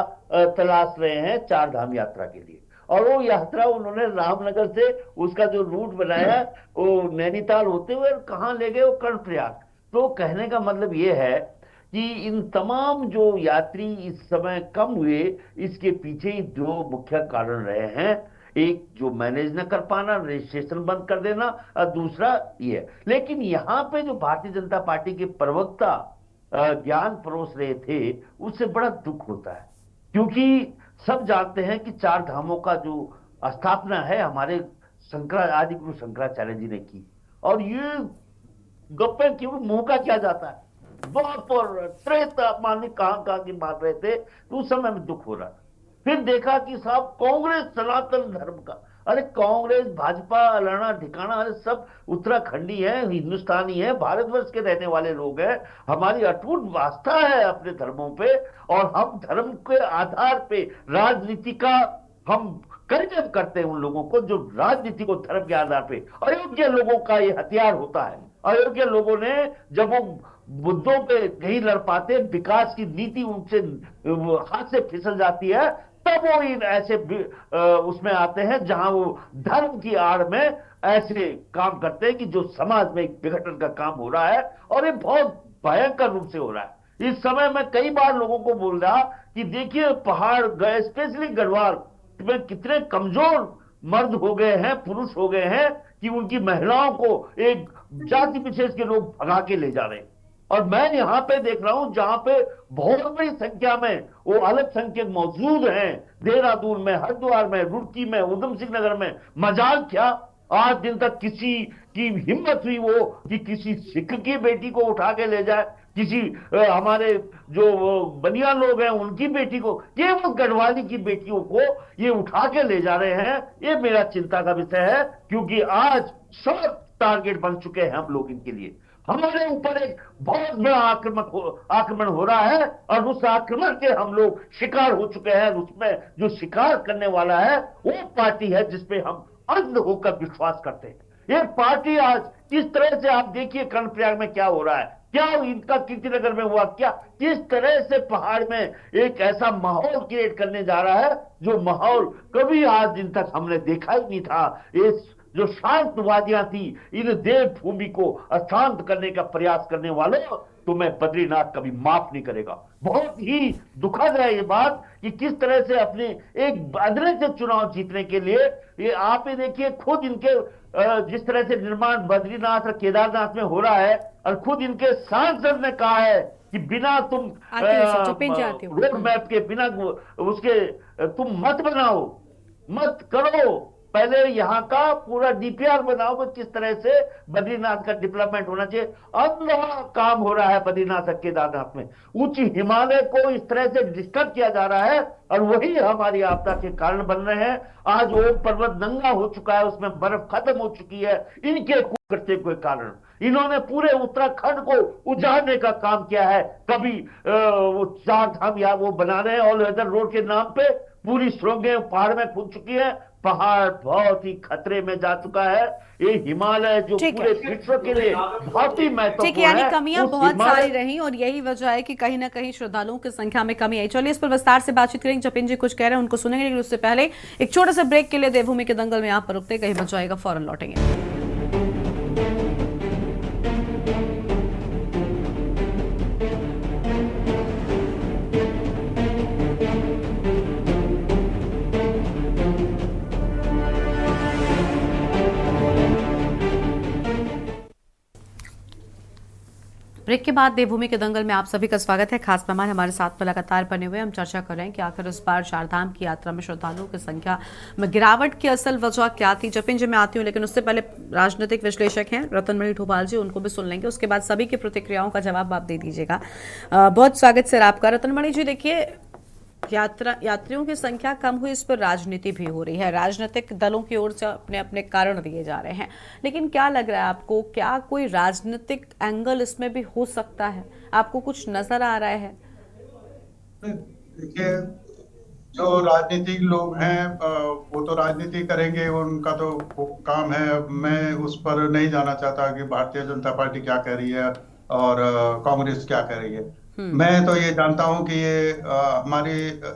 तलाश रहे हैं 4 धाम यात्रा के लिए। और वो यात्रा उन्होंने रामनगर से उसका जो रूट बनाया वो नैनीताल होते हुए कहां ले गए, वो कर्णप्रयाग। तो कहने का मतलब ये है कि इन तमाम जो यात्री इस समय कम हुए, इसके पीछे ही 2 मुख्य कारण रहे हैं। एक जो मैनेज न कर पाना, रजिस्ट्रेशन बंद कर देना, और दूसरा ये। लेकिन यहाँ पे जो भारतीय जनता पार्टी के प्रवक्ता ज्ञान परोस रहे थे, उससे बड़ा दुख होता है। क्योंकि सब जानते हैं कि 4 धामों का जो स्थापना है हमारे आदि गुरु शंकराचार्य जी ने की। और ये गप्पे क्यों, मुंह का क्या जाता है, बाप और त्रेता मानी कहां की मार रहे थे, तो उस समय में दुख हो रहा था। फिर देखा कि साहब कांग्रेस सनातन धर्म का, अरे कांग्रेस भाजपा अलाना ठिकाना, अरे सब उत्तराखंडी है, हिंदुस्तानी है, भारतवर्ष के रहने वाले लोग हैं। हमारी अटूट आस्था है अपने धर्मों पे, और हम धर्म के आधार पे राजनीति का हम कर्तव्य करते हैं उन लोगों को जो राजनीति को धर्म के आधार पे। अयोग्य लोगों का ये हथियार होता है। अयोग्य लोगों ने जब वो मुद्दों पे नहीं लड़ पाते, विकास की नीति उनसे हाथ से फिसल जाती है, तब वो इन ऐसे उसमें आते हैं जहां वो धर्म की आड़ में ऐसे काम करते हैं कि जो समाज में एक विघटन का काम हो रहा है, और ये बहुत भयंकर रूप से हो रहा है। इस समय मैं कई बार लोगों को बोल रहा कि देखिए पहाड़ गए, स्पेशली गढ़वाल में कितने कमजोर मर्द हो गए हैं, पुरुष हो गए हैं कि उनकी महिलाओं को एक जाति विशेष के लोग भगा के ले जा रहे हैं। और मैं यहाँ पे देख रहा हूं जहां पे बहुत बड़ी संख्या में वो अल्पसंख्यक मौजूद हैं, देहरादून में, हरिद्वार में, रुड़की में, उधम सिंह नगर में। मजाल क्या, आज दिन तक किसी की हिम्मत हुई वो कि किसी सिख की बेटी को उठा के ले जाए, किसी हमारे जो बनियान लोग हैं उनकी बेटी को, केवल गढ़वाली की बेटियों को ये उठा के ले जा रहे हैं। ये मेरा चिंता का विषय है, क्योंकि आज सब टारगेट बन चुके हैं हम लोग इनके लिए। हमारे ऊपर एक बहुत बड़ा आक्रमण हो रहा है, और उस आक्रमण के हम लोग शिकार हो चुके हैं। उसमें जो शिकार करने वाला है वो पार्टी है जिसपे हम अंध होकर विश्वास करते हैं। ये पार्टी आज किस तरह से, आप देखिए कर्णप्रयाग में क्या हो रहा है, क्या इनका कीर्तिनगर में हुआ, क्या किस तरह से पहाड़ में एक ऐसा माहौल क्रिएट करने जा रहा है जो माहौल कभी आज दिन तक हमने देखा ही नहीं था। इस जो शांत वादियां थी, इन देवभूमि को अशांत करने का प्रयास करने वालों तो मैं बद्रीनाथ कभी माफ नहीं करेगा। बहुत ही दुखद है ये बात कि किस तरह से अपने एक बदले से चुनाव जीतने के लिए ये आप ही देखिए, खुद इनके जिस तरह से निर्माण बद्रीनाथ और केदारनाथ में हो रहा है, और खुद इनके सांसद ने कहा है कि बिना तुम रोड मैप के, बिना उसके तुम मत बनाओ, मत करो, पहले यहाँ का पूरा डीपीआर बनाओ कि किस तरह से बद्रीनाथ का डेवलपमेंट होना चाहिए। अंधा काम हो रहा है बद्रीनाथ और केदारनाथ में, उच्च हिमालय को इस तरह से डिस्टर्ब किया जा रहा है और वही हमारी आपदा के कारण बन रहे हैं। आज वो पर्वत नंगा हो चुका है, उसमें बर्फ खत्म हो चुकी है इनके कुकर्ते के कारण। इन्होंने पूरे उत्तराखंड को उजाड़ने का काम किया है। कभी वो 4 धाम या वो बना रहे हैं ऑल वेदर रोड के नाम पे, पूरी सुरंगें पहाड़ में खुद चुकी है, पहाड़ बहुत ही खतरे में जा चुका है। ये हिमालय जो पूरे विश्व के लिए बहुत ही महत्वपूर्ण है। ठीक है, यानी कमियां बहुत हिमालय सारी रही और यही वजह है कि कहीं ना कहीं श्रद्धालुओं की संख्या में कमी आई। चलिए इस पर विस्तार से बातचीत करेंगे। जपिन जी कुछ कह रहे हैं, उनको सुनेंगे, लेकिन उससे पहले एक छोटे से ब्रेक के लिए देवभूमि के दंगल में यहाँ पर रुकते, कहीं बच जाएगा, फौरन लौटेंगे। ब्रेक के बाद देवभूमि के दंगल में आप सभी का स्वागत है। खास मेहमान हमारे साथ में लगातार बने हुए। हम चर्चा कर रहे हैं कि आखिर इस बार चारधाम की यात्रा में श्रद्धालुओं की संख्या में गिरावट की असल वजह क्या थी। जपिन जी मैं आती हूँ, लेकिन उससे पहले राजनीतिक विश्लेषक हैं रतनमणि ठोभाल जी, उनको भी सुन लेंगे। उसके बाद सभी की प्रतिक्रियाओं का जवाब आप दे दीजिएगा। बहुत स्वागत सर आपका। रतनमणि जी देखिए, यात्रियों की संख्या कम हुई, इस पर राजनीति भी हो रही है, राजनीतिक दलों की ओर से अपने अपने कारण दिए जा रहे हैं, लेकिन क्या लग रहा है आपको, क्या कोई राजनीतिक एंगल इसमें भी हो सकता है? आपको कुछ नजर आ रहा है? देखिए, जो राजनीतिक लोग हैं वो तो राजनीति करेंगे, उनका तो काम है। मैं उस पर नहीं जाना चाहता कि भारतीय जनता पार्टी क्या कह रही है और कांग्रेस क्या कह रही है। मैं तो ये जानता हूं कि ये हमारी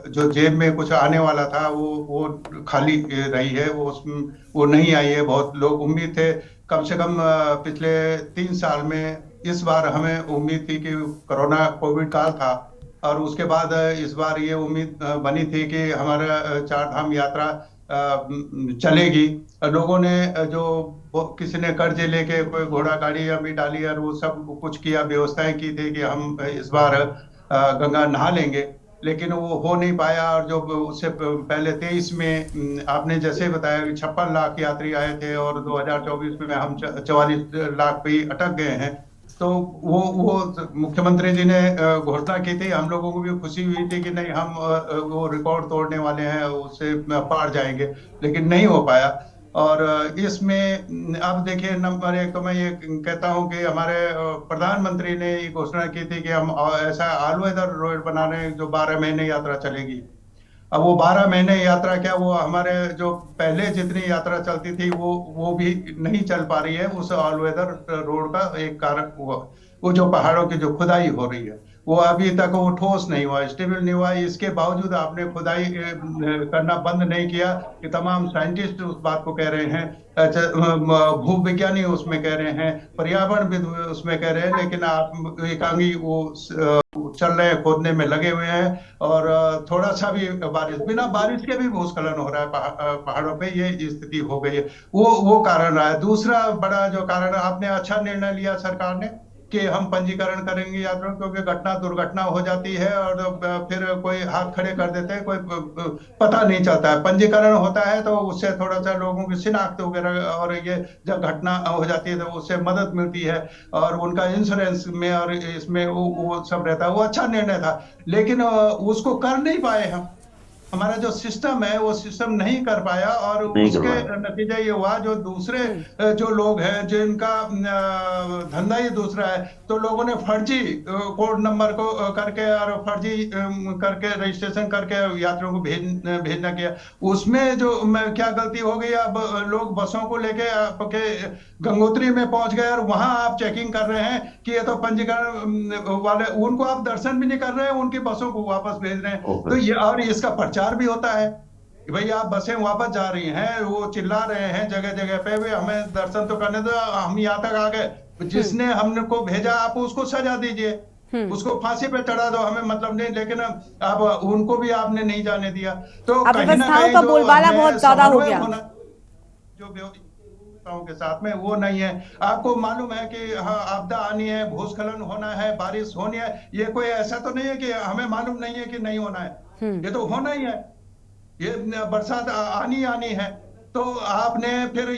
जो जेब में कुछ आने वाला था वो खाली रही है, वो नहीं आई है। बहुत लोग उम्मीद थे, कम से कम पिछले 3 साल में इस बार हमें उम्मीद थी कि कोरोना कोविड काल था, और उसके बाद इस बार ये उम्मीद बनी थी कि हमारा चारधाम यात्रा चलेगी। लोगों ने जो किसी ने कर्ज लेके कोई घोड़ा गाड़ी या भी डाली और वो सब कुछ किया, व्यवस्थाएं की थी कि हम इस बार गंगा नहा लेंगे, लेकिन वो हो नहीं पाया। और जो उससे पहले 23 में आपने जैसे बताया कि 56 लाख यात्री आए थे और 2024 में हम 44 लाख पे ही अटक गए हैं। तो वो मुख्यमंत्री जी ने घोषणा की थी, हम लोगों को भी खुशी हुई थी कि नहीं, हम वो रिकॉर्ड तोड़ने वाले हैं, उससे पार जाएंगे, लेकिन नहीं हो पाया। और इसमें अब देखिए, नंबर 1 तो मैं ये कहता हूं कि हमारे प्रधानमंत्री ने ये घोषणा की थी कि हम ऐसा ऑल वेदर रोड बना रहे हैं जो 12 महीने यात्रा चलेगी। अब वो 12 महीने यात्रा क्या, वो हमारे जो पहले जितनी यात्रा चलती थी वो भी नहीं चल पा रही है। उस ऑल वेदर रोड का एक कारण वो जो पहाड़ों की जो खुदाई हो रही है वो अभी तक वो ठोस नहीं हुआ, स्टेबल नहीं हुआ। इसके बावजूद आपने खुदाई करना बंद नहीं किया कि तमाम साइंटिस्ट उस बात को कह रहे हैं, भूविज्ञानी उसमें कह रहे हैं, पर्यावरणविद उसमें कह रहे हैं, लेकिन आप एकांगी वो चल रहे हैं, खोदने में लगे हुए हैं। और थोड़ा सा भी बिना बारिश के भी भूस्खलन हो रहा है पहाड़ों पे, ये स्थिति हो गई है। वो कारण रहा है। दूसरा बड़ा जो कारण, आपने अच्छा निर्णय लिया सरकार ने कि हम पंजीकरण करेंगे यात्रियों, क्योंकि दुर्घटना हो जाती है और फिर कोई हाथ खड़े कर देते हैं, कोई पता नहीं चलता है। पंजीकरण होता है तो उससे थोड़ा सा लोगों की शिनाख्त वगैरह, और ये जब घटना हो जाती है तो उससे मदद मिलती है और उनका इंश्योरेंस में और इसमें वो सब रहता है। वो अच्छा निर्णय था, लेकिन उसको कर नहीं पाए हम। हमारा जो सिस्टम है वो सिस्टम नहीं कर पाया, और उसके नतीजा ये हुआ, जो दूसरे जो लोग हैं जिनका धंधा ही दूसरा है, तो लोगों ने फर्जी कोड नंबर को करके और फर्जी करके रजिस्ट्रेशन करके यात्रियों को भेजना किया। उसमें जो क्या गलती हो गई, अब लोग बसों को लेके आपके गंगोत्री में पहुंच गए और वहां आप चेकिंग कर रहे हैं कि ये तो पंजीकरण वाले, उनको आप दर्शन भी नहीं कर रहे हैं, उनकी बसों को वापस भेज रहे हैं। तो ये, और इसका प्रचार भी होता है कि भाई आप बसें वापस जा रही हैं, वो चिल्ला रहे हैं जगह जगह पे, भी हमें दर्शन तो करने दो, हम यहाँ तक आ गए, जिसने हमको भेजा आप उसको सजा दीजिए, उसको फांसी पे चढ़ा दो, हमें मतलब नहीं, लेकिन अब उनको भी आपने नहीं जाने दिया। तो कहीं ना कहीं जो बोलबाला बहुत ज्यादा हो गया जो के साथ में वो नहीं है। आपको मालूम है कि हाँ, आपदा आनी है, भूस्खलन होना है, बारिश होनी है, ये कोई ऐसा तो नहीं है कि हमें मालूम नहीं है कि नहीं होना है, ये तो होना ही है। ये बरसात आनी है, तो आपने फिर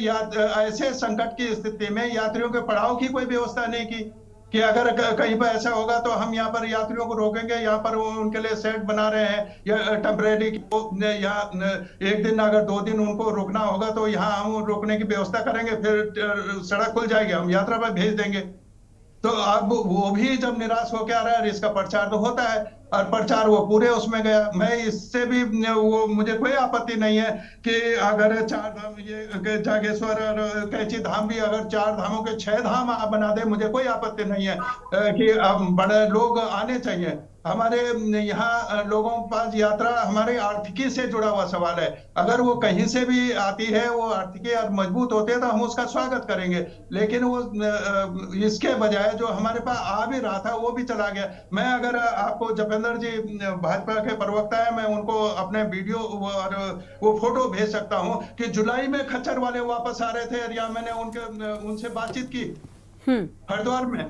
ऐसे संकट की स्थिति में यात्रियों के पड़ाव की कोई व्यवस्था नहीं की कि अगर कहीं पर ऐसा होगा तो हम यहाँ पर यात्रियों को रोकेंगे, यहाँ पर उनके लिए सेट बना रहे हैं या टेम्परेरी, या एक दिन अगर 2 दिन उनको रुकना होगा तो यहाँ हम रुकने की व्यवस्था करेंगे, फिर सड़क खुल जाएगी, हम यात्रा पर भेज देंगे। तो अब वो भी जब निराश होकर आ रहा है, इसका प्रचार तो होता है और प्रचार वो पूरे उसमें गया। मैं इससे भी वो मुझे कोई आपत्ति नहीं है कि अगर 4 धाम, ये जागेश्वर और कैची धाम भी अगर 4 धामों के 6 धाम आप बना दे, मुझे कोई आपत्ति नहीं है कि अब बड़े लोग आने चाहिए। हमारे यहाँ लोगों के पास यात्रा हमारे आर्थिकी से जुड़ा हुआ सवाल है। अगर वो कहीं से भी आती है, वो आर्थिकी और मजबूत होते हैं तो हम उसका स्वागत करेंगे, लेकिन वो इसके बजाय जो हमारे पास आ भी रहा था वो भी चला गया। मैं अगर आपको जपेंद्र जी भाजपा के प्रवक्ता है, मैं उनको अपने वीडियो और वो फोटो भेज सकता हूँ कि जुलाई में खच्चर वाले वापस आ रहे थे, या मैंने उनसे बातचीत की हरिद्वार में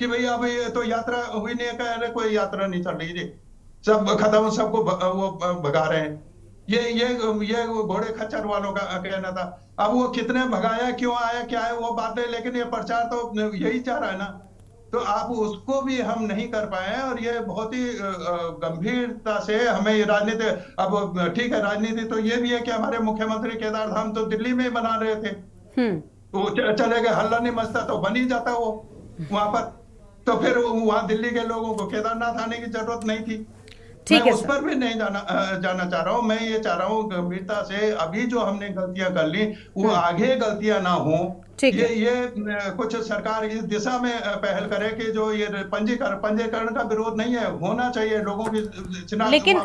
कि भाई अब ये तो यात्रा हुई नहीं है, अरे कोई यात्रा नहीं चल रही जी, सब खत्म, सबको वो भगा रहे हैं। ये घोड़े खच्चर वालों का कहना था। अब वो कितने भगाया, क्यों आया, क्या है वो बात है, लेकिन ये प्रचार तो यही चाह रहा है ना, तो आप उसको भी हम नहीं कर पाए। और ये बहुत ही गंभीरता से हमें ये राजनीति, अब ठीक है राजनीति तो ये भी है कि हमारे मुख्यमंत्री केदार धाम तो दिल्ली में बना रहे थे, वो चले गए, हल्ला नहीं मचता तो बन ही जाता वो वहां पर, तो फिर वहां दिल्ली के लोगों को केदारनाथ आने की जरूरत नहीं थी। मैं उस पर भी नहीं जाना चाह रहा हूँ। मैं ये चाह रहा हूँ गंभीरता से अभी जो हमने गलतियां कर ली वो आगे गलतियां ना हो। ये कुछ सरकार इस दिशा में पहल करे कि जो ये पंजीकरण का विरोध नहीं है, होना चाहिए लोगों की,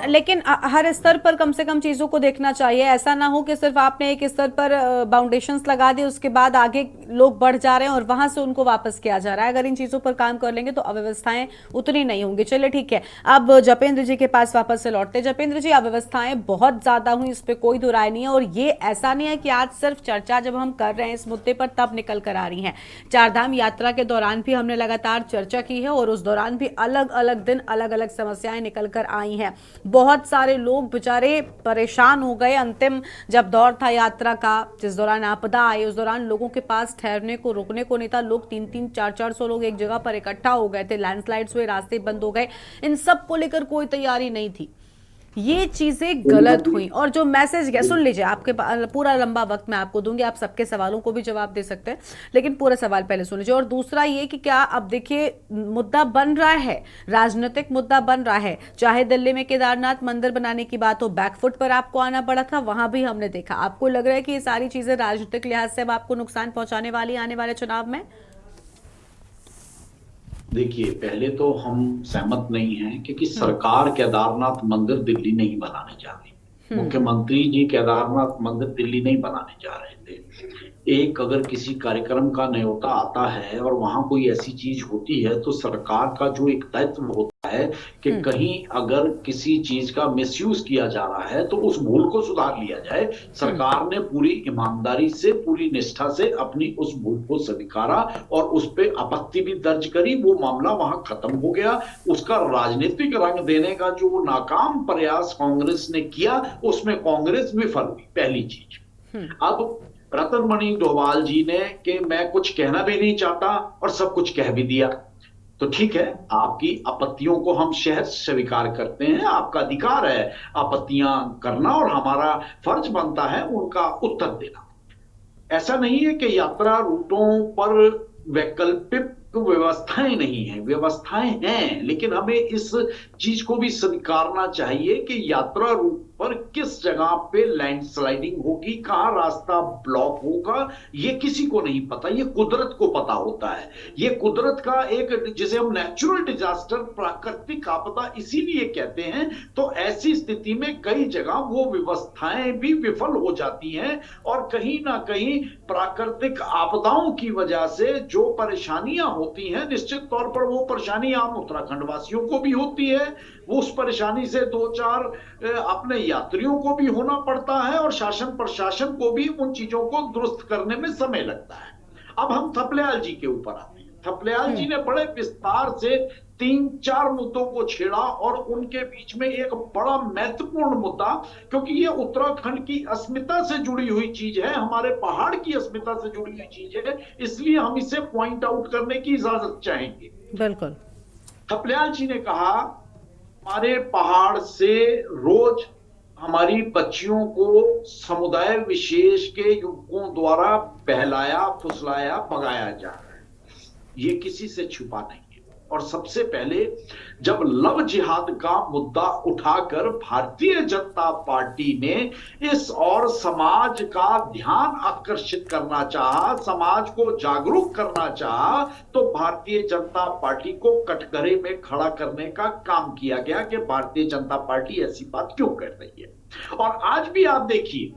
लेकिन हर स्तर पर कम से कम चीजों को देखना चाहिए। ऐसा ना हो कि सिर्फ आपने एक स्तर पर बाउंडेशंस लगा दिए, उसके बाद आगे लोग बढ़ जा रहे हैं और वहां से उनको वापस किया जा रहा है। अगर इन चीजों पर काम कर लेंगे तो अव्यवस्थाएं उतनी नहीं होंगी। चलिए ठीक है, अब जपेंद्र जी के पास वापस से लौटते। जपेंद्र जी, अव्यवस्थाएं बहुत ज्यादा हुई, इस पर कोई दो राय नहीं है, और ये ऐसा नहीं है कि आज सिर्फ चर्चा जब हम कर रहे हैं इस मुद्दे पर तब निकल कर आ रही हैं। 4 धाम यात्रा के दौरान भी हमने लगातार चर्चा की है और उस दौरान भी अलग अलग दिन अलग अलग समस्याएं निकल कर आई हैं। बहुत सारे लोग बेचारे परेशान हो गए। अंतिम जब दौर था यात्रा का, जिस दौरान आपदा आई, उस दौरान लोगों के पास ठहरने को, रुकने को नहीं था। लोग 300 400 लोग एक जगह पर इकट्ठा हो गए थे, लैंडस्लाइड्स हुए, रास्ते बंद हो गए। इन सब को लेकर कोई तैयारी नहीं थी। ये चीजें गलत हुई। और जो मैसेज गया, सुन लीजिए, आपके पूरा लंबा वक्त मैं आपको दूंगी, आप सबके सवालों को भी जवाब दे सकते हैं, लेकिन पूरा सवाल पहले सुन लीजिए। और दूसरा ये कि क्या अब देखिए मुद्दा बन रहा है, राजनीतिक मुद्दा बन रहा है, चाहे दिल्ली में केदारनाथ मंदिर बनाने की बात हो, बैकफुट पर आपको आना पड़ा था, वहां भी हमने देखा। आपको लग रहा है कि ये सारी चीजें राजनीतिक लिहाज से अब आपको नुकसान पहुंचाने वाली आने वाले चुनाव में? देखिए, पहले तो हम सहमत नहीं हैं क्योंकि सरकार केदारनाथ मंदिर दिल्ली नहीं बनाने जा रही। मुख्यमंत्री जी केदारनाथ मंदिर दिल्ली नहीं बनाने जा रहे थे। एक अगर किसी कार्यक्रम का न्योता आता है और वहां कोई ऐसी चीज होती है तो सरकार का जो एक दायित्व होता है कि कहीं अगर किसी चीज का मिसयूज किया जा रहा है तो उस भूल को सुधार लिया जाए। सरकार ने पूरी ईमानदारी से, पूरी निष्ठा से अपनी उस भूल को स्वीकारा और उस पर आपत्ति भी दर्ज करी। वो मामला वहां खत्म हो गया। उसका राजनीतिक रंग देने का जो नाकाम प्रयास कांग्रेस ने किया उसमें कांग्रेस विफल हुई, पहली चीज। अब रतन मणि डोभाल जी ने कि मैं कुछ कहना भी नहीं चाहता और सब कुछ कह भी दिया, तो ठीक है, आपकी आपत्तियों को हम सहज स्वीकार करते हैं, आपका अधिकार है आपत्तियां करना और हमारा फर्ज बनता है उनका उत्तर देना। ऐसा नहीं है कि यात्रा रूटों पर वैकल्पिक व्यवस्थाएं नहीं है, व्यवस्थाएं हैं, लेकिन हमें इस चीज को भी स्वीकारना चाहिए कि यात्रा रूट पर किस जगह पे लैंडस्लाइडिंग होगी, कहां रास्ता ब्लॉक होगा, ये किसी को नहीं पता, ये कुदरत को पता होता है। ये कुदरत का एक, जिसे हम नेचुरल डिजास्टर, प्राकृतिक आपदा इसीलिए कहते हैं। तो ऐसी स्थिति में कई जगह वो व्यवस्थाएं भी विफल हो जाती हैं और कहीं ना कहीं प्राकृतिक आपदाओं की वजह से जो परेशानियां होती हैं, निश्चित तौर पर वो परेशानी आम उत्तराखंड वासियों को भी होती है। वो उस परेशानी से 2-4 अपने यात्रियों को भी होना पड़ता है और शासन प्रशासन को भी उन चीजों को दुरुस्त करने में समय लगता है। अब हम थपलियाल जी के ऊपर आते हैं। थपलियाल जी ने बड़े विस्तार से 3-4 मुद्दों को छेड़ा और उनके बीच में एक बड़ा महत्वपूर्ण मुद्दा, क्योंकि ये उत्तराखंड की अस्मिता से जुड़ी हुई चीज है, हमारे पहाड़ की अस्मिता से जुड़ी हुई चीज है, इसलिए हम इसे पॉइंट आउट करने की इजाजत चाहेंगे। बिल्कुल। थपलियाल जी ने कहा हमारे पहाड़ से रोज हमारी बच्चियों को समुदाय विशेष के युवकों द्वारा बहलाया, फुसलाया, भगाया जा रहा है। ये किसी से छुपा नहीं है। और सबसे पहले जब लव जिहाद का मुद्दा उठाकर भारतीय जनता पार्टी ने इस और समाज का ध्यान आकर्षित करना चाहा, समाज को जागरूक करना चाहा, तो भारतीय जनता पार्टी को कटघरे में खड़ा करने का काम किया गया कि भारतीय जनता पार्टी ऐसी बात क्यों कर रही है। और आज भी आप देखिए,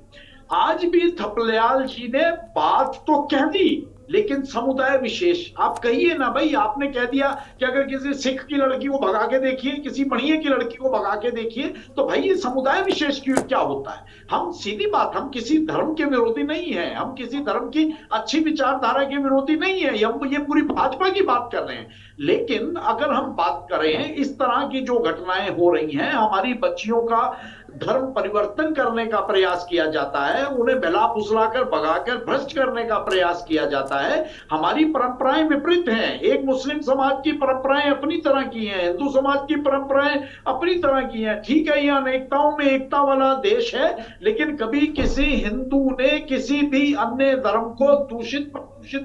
आज भी थपलियाल जी ने बात तो कह दी, लेकिन समुदाय विशेष, आप कहिए ना भाई, आपने कह दिया कि अगर किसी सिख की लड़की को भगा के देखिए, किसी बढ़िया की लड़की को भगा के देखिए, तो भाई ये समुदाय विशेष की क्या होता है। हम सीधी बात, हम किसी धर्म के विरोधी नहीं है, हम किसी धर्म की अच्छी विचारधारा के विरोधी नहीं है, हम ये पूरी भाजपा की बात कर रहे हैं। लेकिन अगर हम बात करें इस तरह की जो घटनाएं हो रही हैं, हमारी बच्चियों का धर्म परिवर्तन करने का प्रयास किया जाता है, उन्हें बहला फुसलाकर भगाकर भ्रष्ट करने का प्रयास किया जाता है, हमारी परंपराएं विपरीत हैं। एक मुस्लिम समाज की परंपराएं अपनी तरह की हैं, हिंदू समाज की परंपराएं अपनी तरह की हैं। ठीक है, यह अनेकताओं में एकता वाला देश है, लेकिन कभी किसी हिंदू ने किसी भी अन्य धर्म को दूषित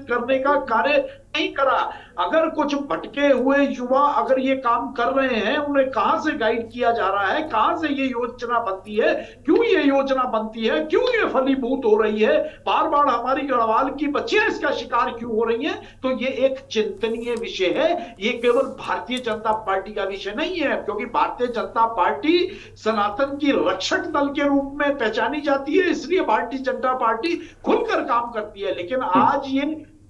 करने का कार्य नहीं करा। अगर कुछ भटके हुए युवा अगर ये काम कर रहे हैं, उन्हें कहां से गाइड किया जा रहा है, कहां से ये योजना बनती है, क्यों ये योजना बनती है, क्यों ये फलीभूत हो रही है, बार बार हमारी गढ़वाल की बच्चियां इसका शिकार क्यों हो रही हैं, तो ये एक चिंतनीय विषय है। ये केवल भारतीय जनता पार्टी का विषय नहीं है, क्योंकि भारतीय जनता पार्टी सनातन की रक्षक दल के रूप में पहचानी जाती है, इसलिए भारतीय जनता पार्टी खुलकर काम करती है। लेकिन आज ये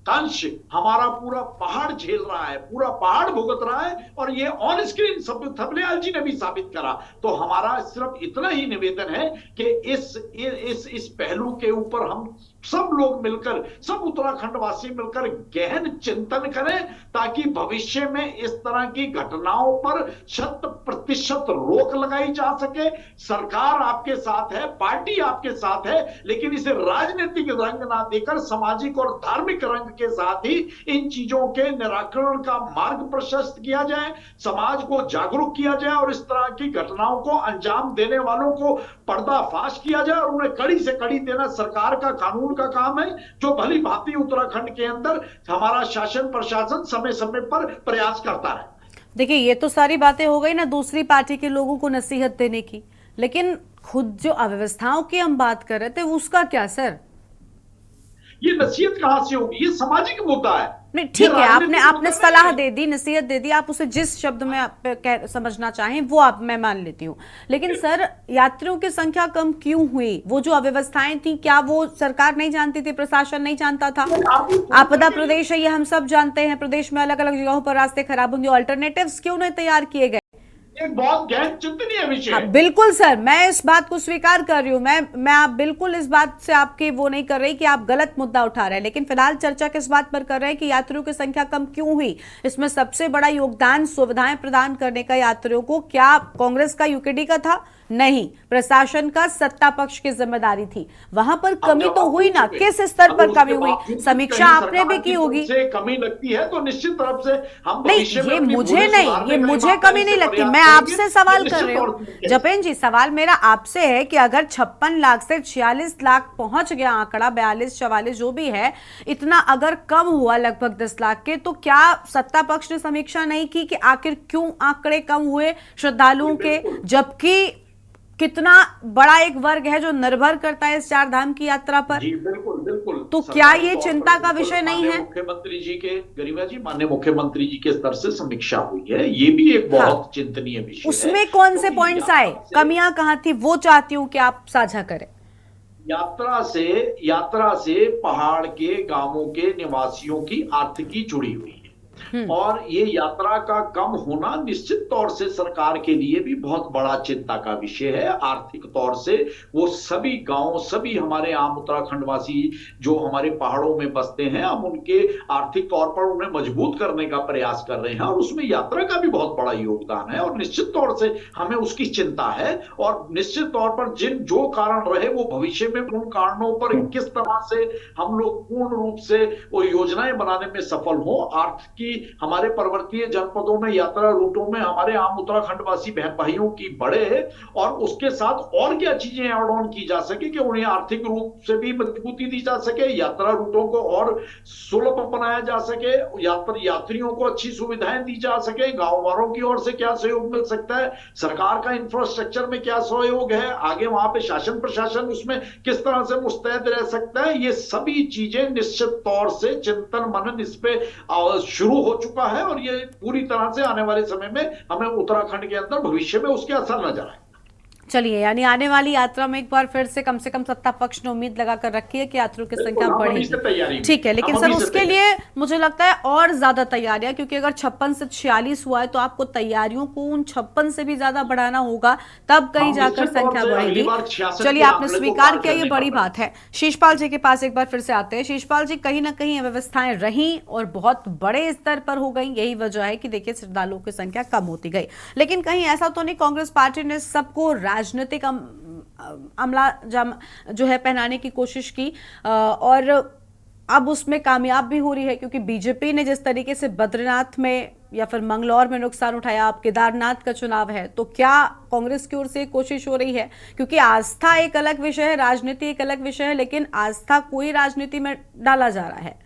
अंश हमारा पूरा पहाड़ झेल रहा है, पूरा पहाड़ भुगत रहा है, और ये ऑन स्क्रीन थपलियाल जी ने भी साबित करा। तो हमारा सिर्फ इतना ही निवेदन है कि इस पहलू के ऊपर हम सब लोग मिलकर, सब उत्तराखंड वासी मिलकर गहन चिंतन करें, ताकि भविष्य में इस तरह की घटनाओं पर 100% रोक लगाई जा सके। सरकार आपके साथ है, पार्टी आपके साथ है, लेकिन इसे राजनीतिक रंग ना देकर सामाजिक और धार्मिक रंग के साथ ही इन चीजों के निराकरण का मार्ग प्रशस्त किया जाए, समाज को जागरूक किया जाए, और इस तरह की घटनाओं को अंजाम देने वालों को पर्दाफाश किया जाए, और उन्हें कड़ी से कड़ी देना सरकार का, कानून का काम है, जो भली भांति उत्तराखंड के अंदर हमारा शासन प्रशासन समय समय पर प्रयास करता है। देखिए, ये तो सारी बातें हो गई ना दूसरी पार्टी के लोगों को नसीहत देने की, लेकिन खुद जो अव्यवस्थाओं की हम बात कर रहे थे उसका क्या सर? ये नसीहत कहां से होगी, ये सामाजिक मुद्दा है। नहीं, ठीक है, आपने सलाह दे दी, नसीहत दे दी, आप उसे जिस शब्द में आप समझना चाहें वो मैं मान लेती हूँ, लेकिन सर यात्रियों की संख्या कम क्यों हुई? वो जो अव्यवस्थाएं थी, क्या वो सरकार नहीं जानती थी, प्रशासन नहीं जानता था? आपदा प्रदेश है, ये हम सब जानते हैं, प्रदेश में अलग अलग जगहों पर रास्ते खराब होंगे, ऑल्टरनेटिव्स क्यों नहीं तैयार किए गए? एक बहुत गहन चिंतनीय विषय है। बिल्कुल सर, मैं इस बात को स्वीकार कर रही हूँ, मैं आप बिल्कुल इस बात से आपके वो नहीं कर रही कि आप गलत मुद्दा उठा रहे हैं, लेकिन फिलहाल चर्चा किस बात पर कर रहे हैं कि यात्रियों की संख्या कम क्यों हुई? इसमें सबसे बड़ा योगदान सुविधाएं प्रदान करने का यात्रियों को क्या कांग्रेस का, यूकेडी का था? नहीं, प्रशासन का, सत्ता पक्ष की जिम्मेदारी थी। वहां पर कमी तो हुई ना, किस स्तर पर कमी हुई? समीक्षा आपने भी की होगी। कमी लगती है तो निश्चित रूप से हम नहीं, ये मुझे नहीं, ये मुझे कमी नहीं लगती, मैं आपसे सवाल कर रही हूँ जपेन जी। सवाल मेरा आपसे है कि अगर 56 लाख से 46 लाख पहुंच गया आंकड़ा, 42-44 जो भी है, इतना अगर कम हुआ लगभग 10 लाख के, तो क्या सत्ता पक्ष ने समीक्षा नहीं की कि आखिर क्यों आंकड़े कम हुए श्रद्धालुओं के, जबकि कितना बड़ा एक वर्ग है जो निर्भर करता है इस चार धाम की यात्रा पर? जी बिल्कुल बिल्कुल। तो क्या ये चिंता का विषय नहीं है? मुख्यमंत्री जी के, गरिमा जी, माननीय मुख्यमंत्री जी के स्तर से समीक्षा हुई है, ये भी एक बहुत चिंतनीय विषय है। उसमें कौन से पॉइंट्स आए, कमियां कहां थी, वो चाहती हूं कि आप साझा करें। यात्रा से पहाड़ के गांवों के निवासियों की आर्थिकी जुड़ी हुई है। और ये यात्रा का कम होना निश्चित तौर से सरकार के लिए भी बहुत बड़ा चिंता का विषय है। आर्थिक तौर से वो सभी गांव, सभी हमारे आम उत्तराखंड वासी जो हमारे पहाड़ों में बसते हैं, हम उनके आर्थिक तौर पर उन्हें मजबूत करने का प्रयास कर रहे हैं और उसमें यात्रा का भी बहुत बड़ा योगदान है और निश्चित तौर से हमें उसकी चिंता है। और निश्चित तौर पर जो कारण रहे वो भविष्य में उन कारणों पर किस तरह से हम लोग पूर्ण रूप से वो योजनाएं बनाने में सफल हो। अर्थ की हमारे पर्वतीय जनपदों में यात्रा रूटों में हमारे आम उत्तराखंड वासी बहन भाइयों की बढ़े और उसके साथ और क्या चीजें ऐड ऑन की जा सके कि उन्हें आर्थिक रूप से भी मजबूती दी जा सके, यात्रा रूटों को और सुलभ बनाया जा सके, यात्रियों को अच्छी सुविधाएं दी जा सके, गांव वालों की ओर से क्या सहयोग मिल सकता है, सरकार का इंफ्रास्ट्रक्चर में क्या सहयोग है, आगे वहां पे शासन प्रशासन उसमें किस तरह से मुस्तैद रह सकता है। ये सभी चीजें निश्चित तौर से चिंतन मनन इस पे शुरू हो चुका है और ये पूरी तरह से आने वाले समय में हमें उत्तराखंड के अंदर भविष्य में उसके असर नजर आए। चलिए, यानी आने वाली यात्रा में एक बार फिर से कम सत्ता पक्ष ने उम्मीद लगाकर रखी है कि यात्रियों की संख्या बढ़ेगी। ठीक है, लेकिन सर उसके लिए मुझे लगता है और ज्यादा तैयारियां, क्योंकि अगर 56 से 46 हुआ है तो आपको तैयारियों को उन 56 से भी ज्यादा बढ़ाना होगा, तब कहीं जाकर संख्या बढ़ेगी। चलिए, आपने स्वीकार किया, ये बड़ी बात है। शीशपाल जी के पास एक बार फिर से आते हैं। शीशपाल जी, कहीं ना कहीं व्यवस्थाएं रही और बहुत बड़े स्तर पर हो गई, यही वजह है कि देखिए श्रद्धालुओं की संख्या कम होती गई, लेकिन कहीं ऐसा तो नहीं कांग्रेस पार्टी ने सबको राजनीतिक अमला जो है पहनाने की कोशिश की और अब उसमें कामयाब भी हो रही है, क्योंकि बीजेपी ने जिस तरीके से बद्रीनाथ में या फिर मंगलौर में नुकसान उठाया, अब केदारनाथ का चुनाव है, तो क्या कांग्रेस की ओर से कोशिश हो रही है? क्योंकि आस्था एक अलग विषय है, राजनीति एक अलग विषय है, लेकिन आस्था कोई राजनीति में डाला जा रहा है।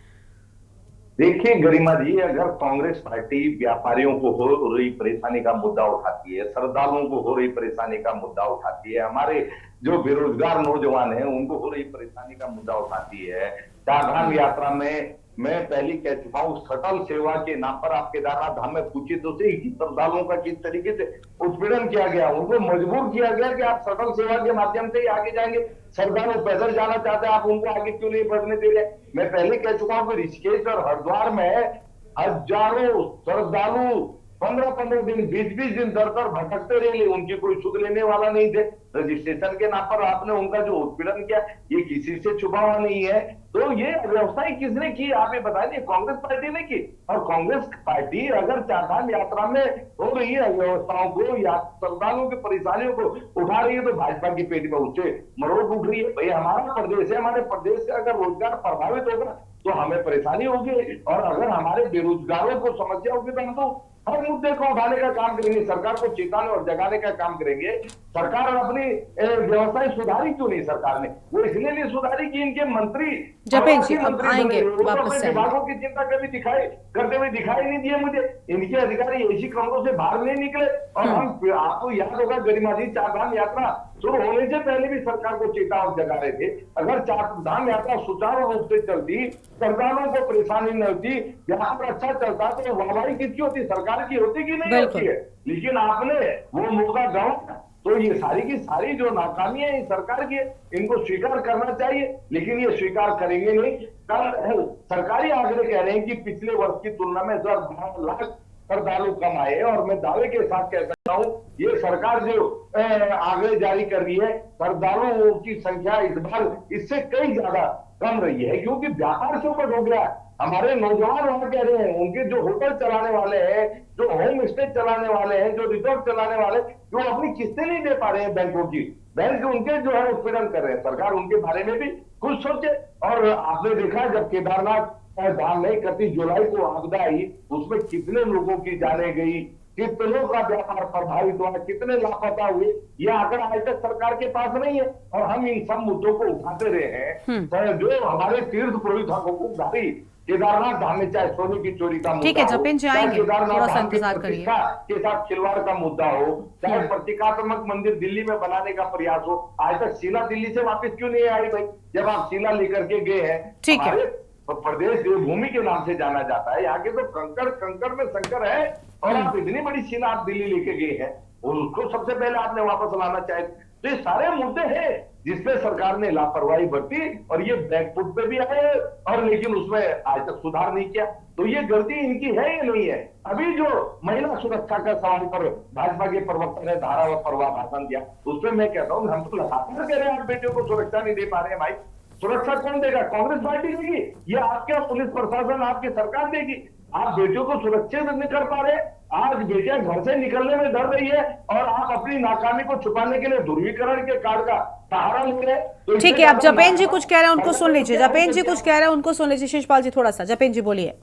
देखिए गरिमा जी, अगर कांग्रेस पार्टी व्यापारियों को हो रही परेशानी का मुद्दा उठाती है, श्रद्धालुओं को हो रही परेशानी का मुद्दा उठाती है, हमारे जो बेरोजगार नौजवान हैं उनको हो रही परेशानी का मुद्दा उठाती है, चारधाम यात्रा में मैं पहले कह चुका हूँ, सटल सेवा के नाम पर आप केदारनाथ धाम में पूछिए तो सही कि श्रद्धालुओं का किस तरीके से उत्पीड़न किया गया, उनको मजबूर किया गया कि आप सटल सेवा के माध्यम से ही आगे जाएंगे। श्रद्धालु पैदल जाना चाहते हैं, आप उनको आगे क्यों नहीं बढ़ने दे रहे? मैं पहले कह चुका हूँ कि ऋषिकेश और हरिद्वार में हजारों श्रद्धालु 15-15 दिन 20-20 दिन दर भटकते रहे, उनकी कोई सुध लेने वाला नहीं थे। रजिस्ट्रेशन के नाम पर आपने उनका जो उत्पीड़न किया, ये किसी से छुपा हुआ नहीं है। तो ये व्यवस्था किसने की, आप ये बताइए? कांग्रेस पार्टी ने की। और कांग्रेस पार्टी अगर चारधाम यात्रा में हो रही है व्यवस्थाओं को या श्रद्धालुओं की परेशानियों को उठा रही है, तो भाजपा की पेट में उससे मरोड़ उठ रही है। भाई हमारा प्रदेश है, हमारे प्रदेश से अगर रोजगार प्रभावित होगा तो हमें परेशानी होगी, और अगर हमारे बेरोजगारों को समस्या होगी तो हम तो हर मुद्दे को उठाने का काम करेंगे, सरकार को चेताने और जगाने का काम करेंगे। सरकार अपनी व्यवस्थाएं सुधारी क्यों नहीं? सरकार ने वो इसलिए नहीं सुधारी कि इनके मंत्री जपेन जी अब आएंगे वापस से। विभागों की चिंता कभी करते हुए दिखाई नहीं दिए मुझे। इनके अधिकारी ऐसी कमरों से बाहर नहीं निकले। और हम आपको याद होगा गरिमा जी, चारधाम यात्रा शुरू होने से पहले भी सरकार को चेता और जगा रहे थे। अगर चारधाम यात्रा सुचारू रूप से चलती, श्रद्धालुओं को परेशानी न होती, यहाँ पर अच्छा चलता, तो वाहवाही किसकी होती? सरकार की होती कि नहीं होती है? लेकिन आपने वो मौका गंवाया। तो ये सारी की सारी जो नाकामियां है सरकार की, इनको स्वीकार करना चाहिए, लेकिन ये स्वीकार करेंगे नहीं। कल सरकारी आंकड़े कह रहे हैं कि पिछले वर्ष की तुलना में 12 लाख श्रद्धालु कम आए, और मैं दावे के साथ कह सकता हूँ ये सरकार जो आंकड़े जारी कर रही है, श्रद्धालुओं की संख्या इस बार इससे कई ज्यादा कम रही है, क्योंकि व्यापार से ऊपर हो गया। हमारे नौजवान वहां कह रहे हैं, उनके जो होटल चलाने वाले हैं, जो होम स्टे चलाने वाले हैं, जो रिसोर्ट चलाने वाले, जो अपनी किस्तें नहीं दे पा रहे हैं बैंकों की, बैंक उनके जो है उत्पीड़न कर रहे हैं। सरकार उनके बारे में भी कुछ सोचे। और आपने देखा जब केदारनाथ धाम में 31 जुलाई को आपदा आई, उसमें कितने लोगों की जाने गई, कितनों का व्यापार प्रभावित हुआ, कितने लापता हुए, ये आंकड़ा आज तक सरकार के पास नहीं है। और हम इन सब मुद्दों को उठाते रहे हैं। जो हमारे तीर्थ पुरोहित हकूकदारी केदारनाथ धाम में, चाहे सोने की चोरी का मुद्दा, ठीक है जपेन जी आएंगे, थोड़ा सा इंतजार करिए, के साथ खिलवाड़ का मुद्दा हो, चाहे प्रतीकात्मक मंदिर दिल्ली में बनाने का प्रयास हो, आज तक शीला दिल्ली से वापस क्यों नहीं आई भाई? जब आप शीला लेकर के गए हैं, ठीक है, प्रदेश देवभूमि के नाम से जाना जाता है, यहाँ के तो कंकड़ में शंकर है, और आप इतनी बड़ी शीला आप दिल्ली लेके गए हैं, और उसको सबसे पहले आपने वापस लाना चाहे। तो ये सारे मुद्दे हैं, जिसपे सरकार ने लापरवाही बरती और ये बैकफुट पे भी आए और लेकिन उसमें आज तक सुधार नहीं किया। तो ये गलती इनकी है या नहीं है? अभी जो महिला सुरक्षा का सवाल पर भाजपा के प्रवक्ता ने धारा व प्रवाह भाषण दिया, उसमें मैं कहता हूँ हम तो लगातार कह रहे हैं आप बेटियों को सुरक्षा नहीं दे पा रहे हैं। भाई सुरक्षा कौन देगा? कांग्रेस पार्टी देगी या आपके पुलिस प्रशासन, आपकी सरकार देगी? आप बेटियों को सुरक्षित नहीं कर पा रहे। आज बेटियां घर से निकलने में डर रही है और आप अपनी नाकामी को छुपाने के लिए ध्रुवीकरण के कार्ड का सहारा ले रहे हैं। तो ठीक है, अब जपेन जी कुछ कह रहे हैं उनको सुन लीजिए। जपेन जी कुछ कह रहे हैं उनको सुन लीजिए। शिषपाल जी थोड़ा सा, जपेन जी बोलिए।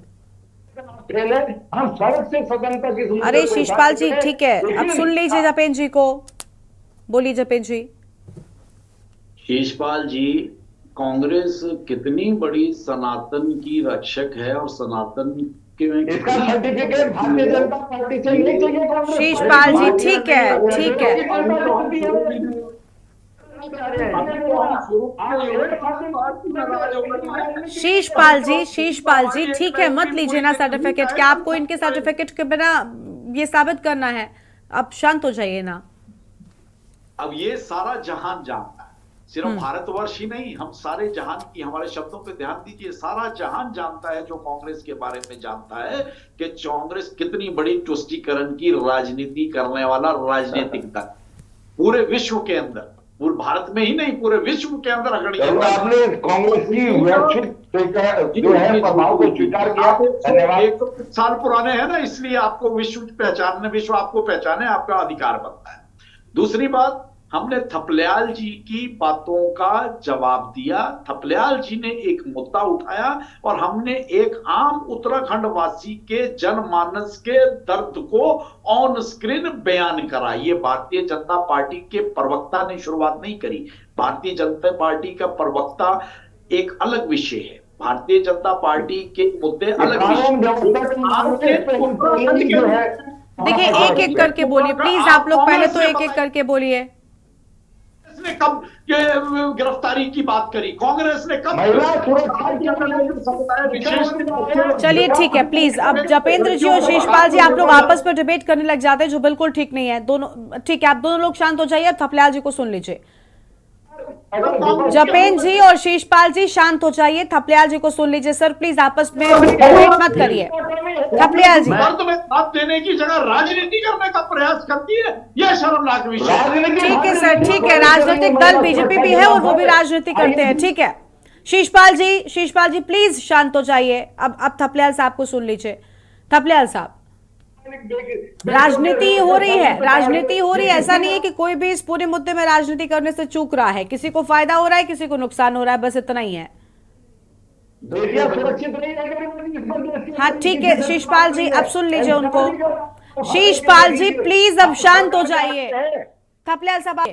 हम सड़क से सदन तक अरे शिषपाल जी ठीक है, अब सुन लीजिए जपेन जी को, बोलिए जपेन जी। शिषपाल जी, कांग्रेस कितनी बड़ी सनातन की रक्षक है और सनातन इसका सर्टिफिकेट भारतीय जनता पार्टी से नहीं चाहिए। शिषपाल जी ठीक है, ठीक है। शीशपाल जी ठीक है, मत लीजिए ना सर्टिफिकेट। क्या आपको इनके सर्टिफिकेट के बिना ये साबित करना है? अब शांत हो जाइए ना। अब ये सारा जहान जानता है, सिर्फ भारतवर्ष ही नहीं, हम सारे जहान की, हमारे शब्दों पे ध्यान दीजिए, सारा जहान जानता है जो कांग्रेस के बारे में जानता है कि कांग्रेस कितनी बड़ी तुष्टीकरण की राजनीति करने वाला राजनीतिक दल पूरे विश्व के अंदर, पूरे भारत में ही नहीं पूरे विश्व के अंदर अग्रणी। आपने कांग्रेस की वैश्विक जो है प्रभाव को स्वीकार किया। धन्यवाद। 1 साल पुराने हैं ना, इसलिए आपको विश्व आपको पहचाने, आपका अधिकार बनता है। दूसरी बात, हमने थपलियाल जी की बातों का जवाब दिया। थपलियाल जी ने एक मुद्दा उठाया और हमने एक आम उत्तराखंड वासी के जनमानस के दर्द को ऑन स्क्रीन बयान करा। ये भारतीय जनता पार्टी के प्रवक्ता ने शुरुआत नहीं करी। भारतीय जनता पार्टी का प्रवक्ता एक अलग विषय है, भारतीय जनता पार्टी के मुद्दे अलग विषय। देखिए एक एक करके बोलिए प्लीज, आप लोग पहले तो एक एक करके बोलिए। ने कब गिरफ्तारी की बात करी? कांग्रेस ने कब? चलिए ठीक है, प्लीज अब जपेंद्र जी और शिषपाल जी आप लोग आपस में डिबेट करने लग जाते हैं जो बिल्कुल ठीक नहीं है। दोनों ठीक है, आप दोनों लोग शांत हो जाइए। अब थपलियाल जी को सुन लीजिए। जपेंद्र जी और शिषपाल जी शांत हो जाइए, थपलियाल जी को सुन लीजिए। सर प्लीज आपस में डिबेट मत करिए। थपलियाल जी तुम्हें साथ देने की जगह राजनीति करने का प्रयास करती है, यह शर्मनाक विषय है। ठीक है सर, ठीक है, राजनीतिक दल बीजेपी भी है और वो भी राजनीति करते हैं। ठीक है शिषपाल जी प्लीज शांत हो जाइए। अब थपलियाल साहब को सुन लीजिए। थपलियाल साहब, राजनीति हो रही है, ऐसा नहीं है कि कोई भी इस पूरे मुद्दे में राजनीति करने से चूक रहा है। किसी को फायदा हो रहा है, किसी को नुकसान हो रहा है, बस इतना ही है। हाँ ठीक है शिषपाल जी, अब सुन लीजिए उनको। शिषपाल जी प्लीज अब शांत हो जाइए। थपलियाल साहब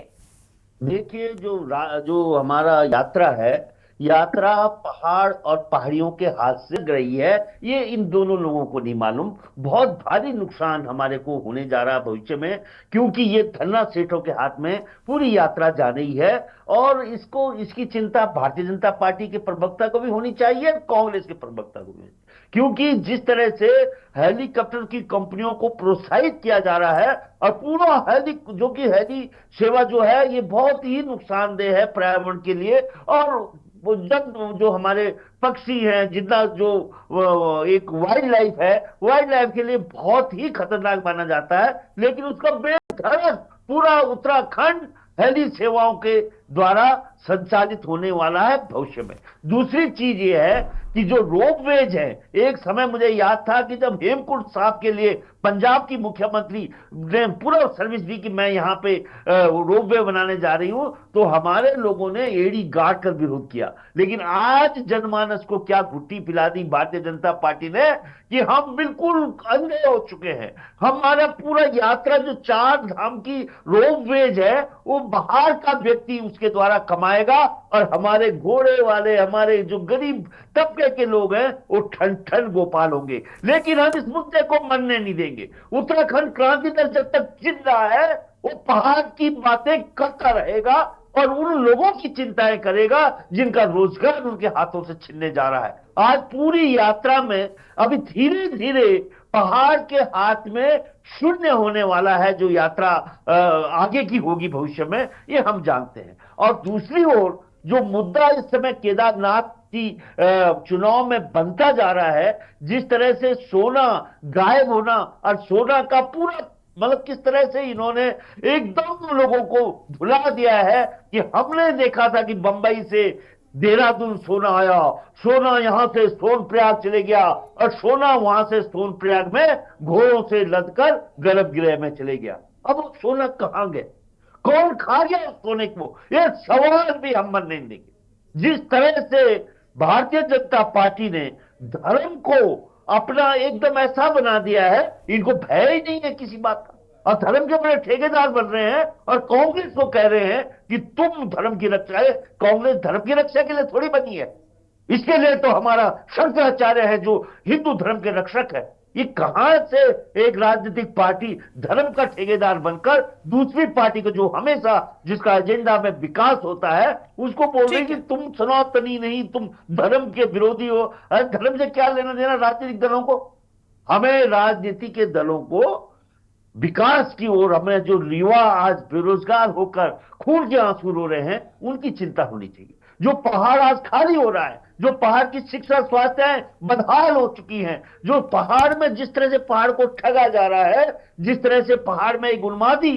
देखिए, जो हमारा यात्रा है, यात्रा पहाड़ और पहाड़ियों के हाथ से लग रही है, ये इन दोनों लोगों को नहीं मालूम। बहुत भारी नुकसान हमारे को होने जा रहा है भविष्य में, क्योंकि ये धन्ना सेठों के हाथ में पूरी यात्रा जा रही है। और इसकी चिंता भारतीय जनता पार्टी के प्रवक्ता को भी होनी चाहिए, कांग्रेस के प्रवक्ता को भी, क्योंकि जिस तरह से हेलीकॉप्टर की कंपनियों को प्रोत्साहित किया जा रहा है और पूरा हेली सेवा जो है, ये बहुत ही नुकसानदेह है पर्यावरण के लिए। और वो जो हमारे पक्षी हैं, जितना जो एक वाइल्ड लाइफ है, वाइल्ड लाइफ के लिए बहुत ही खतरनाक माना जाता है। लेकिन उसका बेधड़क पूरा उत्तराखंड हेली सेवाओं के द्वारा संचालित होने वाला है भविष्य में। दूसरी चीज ये है कि जो रोपवेज है, एक समय मुझे याद था कि जब हेमकुंड साहब के लिए पंजाब की मुख्यमंत्री ने पूरा सर्विस दी कि मैं यहाँ पे रोपवे बनाने जा रही हूं, तो हमारे लोगों ने एड़ी गाड़ कर विरोध किया। लेकिन आज जनमानस को क्या घुट्टी पिला दी भारतीय जनता पार्टी ने कि हम बिल्कुल अंधे हो चुके हैं। हमारा पूरा यात्रा जो 4 धाम की रोपवेज है, वो बाहर का व्यक्ति उसके द्वारा कमाएगा और हमारे घोड़े वाले, हमारे जो गरीब तबके के लोग हैं, वो ठन गोपाल होंगे। लेकिन हम इस मुद्दे को मानने नहीं देंगे। उत्तराखंड क्रांति दल जब तक जिंदा है, वो पहाड़ की बातें करता रहेगा और उन लोगों की चिंताएं करेगा जिनका रोजगार उनके हाथों से छिनने जा रहा है। आज पूरी यात्रा में अभी धीरे धीरे पहाड़ के हाथ में शून्य होने वाला है। जो यात्रा आगे की होगी भविष्य में, ये हम जानते हैं। और दूसरी ओर जो मुद्दा इस समय केदारनाथ की चुनाव में बनता जा रहा है, जिस तरह से सोना गायब होना और सोना का पूरा मतलब किस तरह से इन्होंने एकदम लोगों को भुला दिया है कि हमने देखा था कि बंबई से देहरादून सोना आया, सोना यहां से सोनप्रयाग चले गया और सोना वहां से सोनप्रयाग में घोड़ों से लदकर गर्भगृह में चले गया। अब वो सोना कहां गए, कौन खा गया उस सोने को, ये सवाल भी हम मन नहीं देंगे। जिस तरह से भारतीय जनता पार्टी ने धर्म को अपना एकदम ऐसा बना दिया है, इनको भय ही नहीं है किसी बात का, और धर्म के बड़े ठेकेदार बन रहे हैं और कांग्रेस को कह रहे हैं कि तुम धर्म की रक्षा है। कांग्रेस धर्म की रक्षा के लिए थोड़ी बनी है, इसके लिए तो हमारा शंकराचार्य है जो हिंदू धर्म के रक्षक है। ये कहां से एक राजनीतिक पार्टी धर्म का ठेकेदार बनकर दूसरी पार्टी को, जो हमेशा जिसका एजेंडा में विकास होता है, उसको बोल रही कि तुम सनातनी नहीं, तुम धर्म के विरोधी हो। अरे धर्म से क्या लेना देना राजनीतिक दलों को? हमें राजनीति के दलों को विकास की ओर, हमें जो युवा आज बेरोजगार होकर खून के आंसू रो रहे हैं, उनकी चिंता होनी चाहिए। जो पहाड़ आज खाली हो रहा है, जो पहाड़ की शिक्षा स्वास्थ्य बदहाल हो चुकी हैं, जो पहाड़ में जिस तरह से पहाड़ को ठगा जा रहा है, जिस तरह से पहाड़ में एक उन्मादी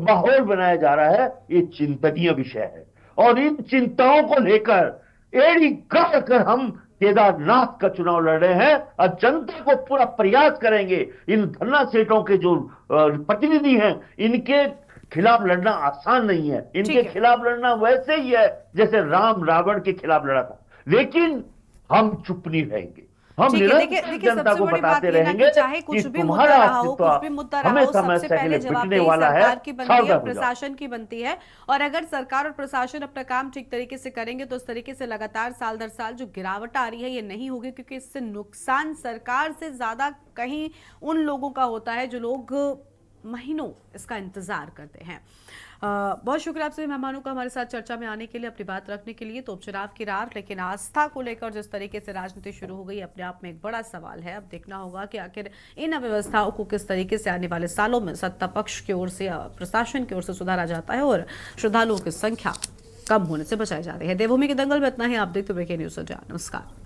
माहौल बनाया जा रहा है, ये चिंतनीय विषय है। और इन चिंताओं को लेकर एड़ी गाड़ कर हम केदारनाथ का चुनाव लड़ रहे हैं और जनता को पूरा प्रयास करेंगे। इन धन्ना सेठों के जो प्रतिनिधि हैं, इनके खिलाफ लड़ना आसान नहीं है। इनके खिलाफ लड़ना वैसे ही है जैसे राम रावण के खिलाफ लड़ा था, लेकिन हम चुप नहीं रहेंगे। हम निरंतर जनता को बताते रहेंगे चाहे कुछ भी मुद्दा रहा हो, कुछ भी मुद्दा रहा हो, सबसे पहले जवाबदेही सरकार की बनती है, प्रशासन की बनती है। और अगर सरकार और प्रशासन अपना काम ठीक तरीके से करेंगे तो इस तरीके से लगातार साल दर साल जो गिरावट आ रही है ये नहीं होगी, क्योंकि इससे नुकसान सरकार से ज्यादा कहीं उन लोगों का होता है जो लोग महीनों इसका इंतजार करते हैं। बहुत शुक्रिया आपसे मेहमानों का हमारे साथ चर्चा में आने के लिए, अपनी बात रखने के लिए। तो उपचुनाव की रार, लेकिन आस्था को लेकर जिस तरीके से राजनीति शुरू हो गई अपने आप में एक बड़ा सवाल है। अब देखना होगा कि आखिर इन अव्यवस्थाओं को किस तरीके से आने वाले सालों में सत्ता पक्ष की ओर से, प्रशासन की ओर से सुधारा जाता है और श्रद्धालुओं की संख्या कम होने से बचाई जा रही है। देवभूमि के दंगल में इतना ही। आप देखते ब्रेकिंग न्यूज। नमस्कार।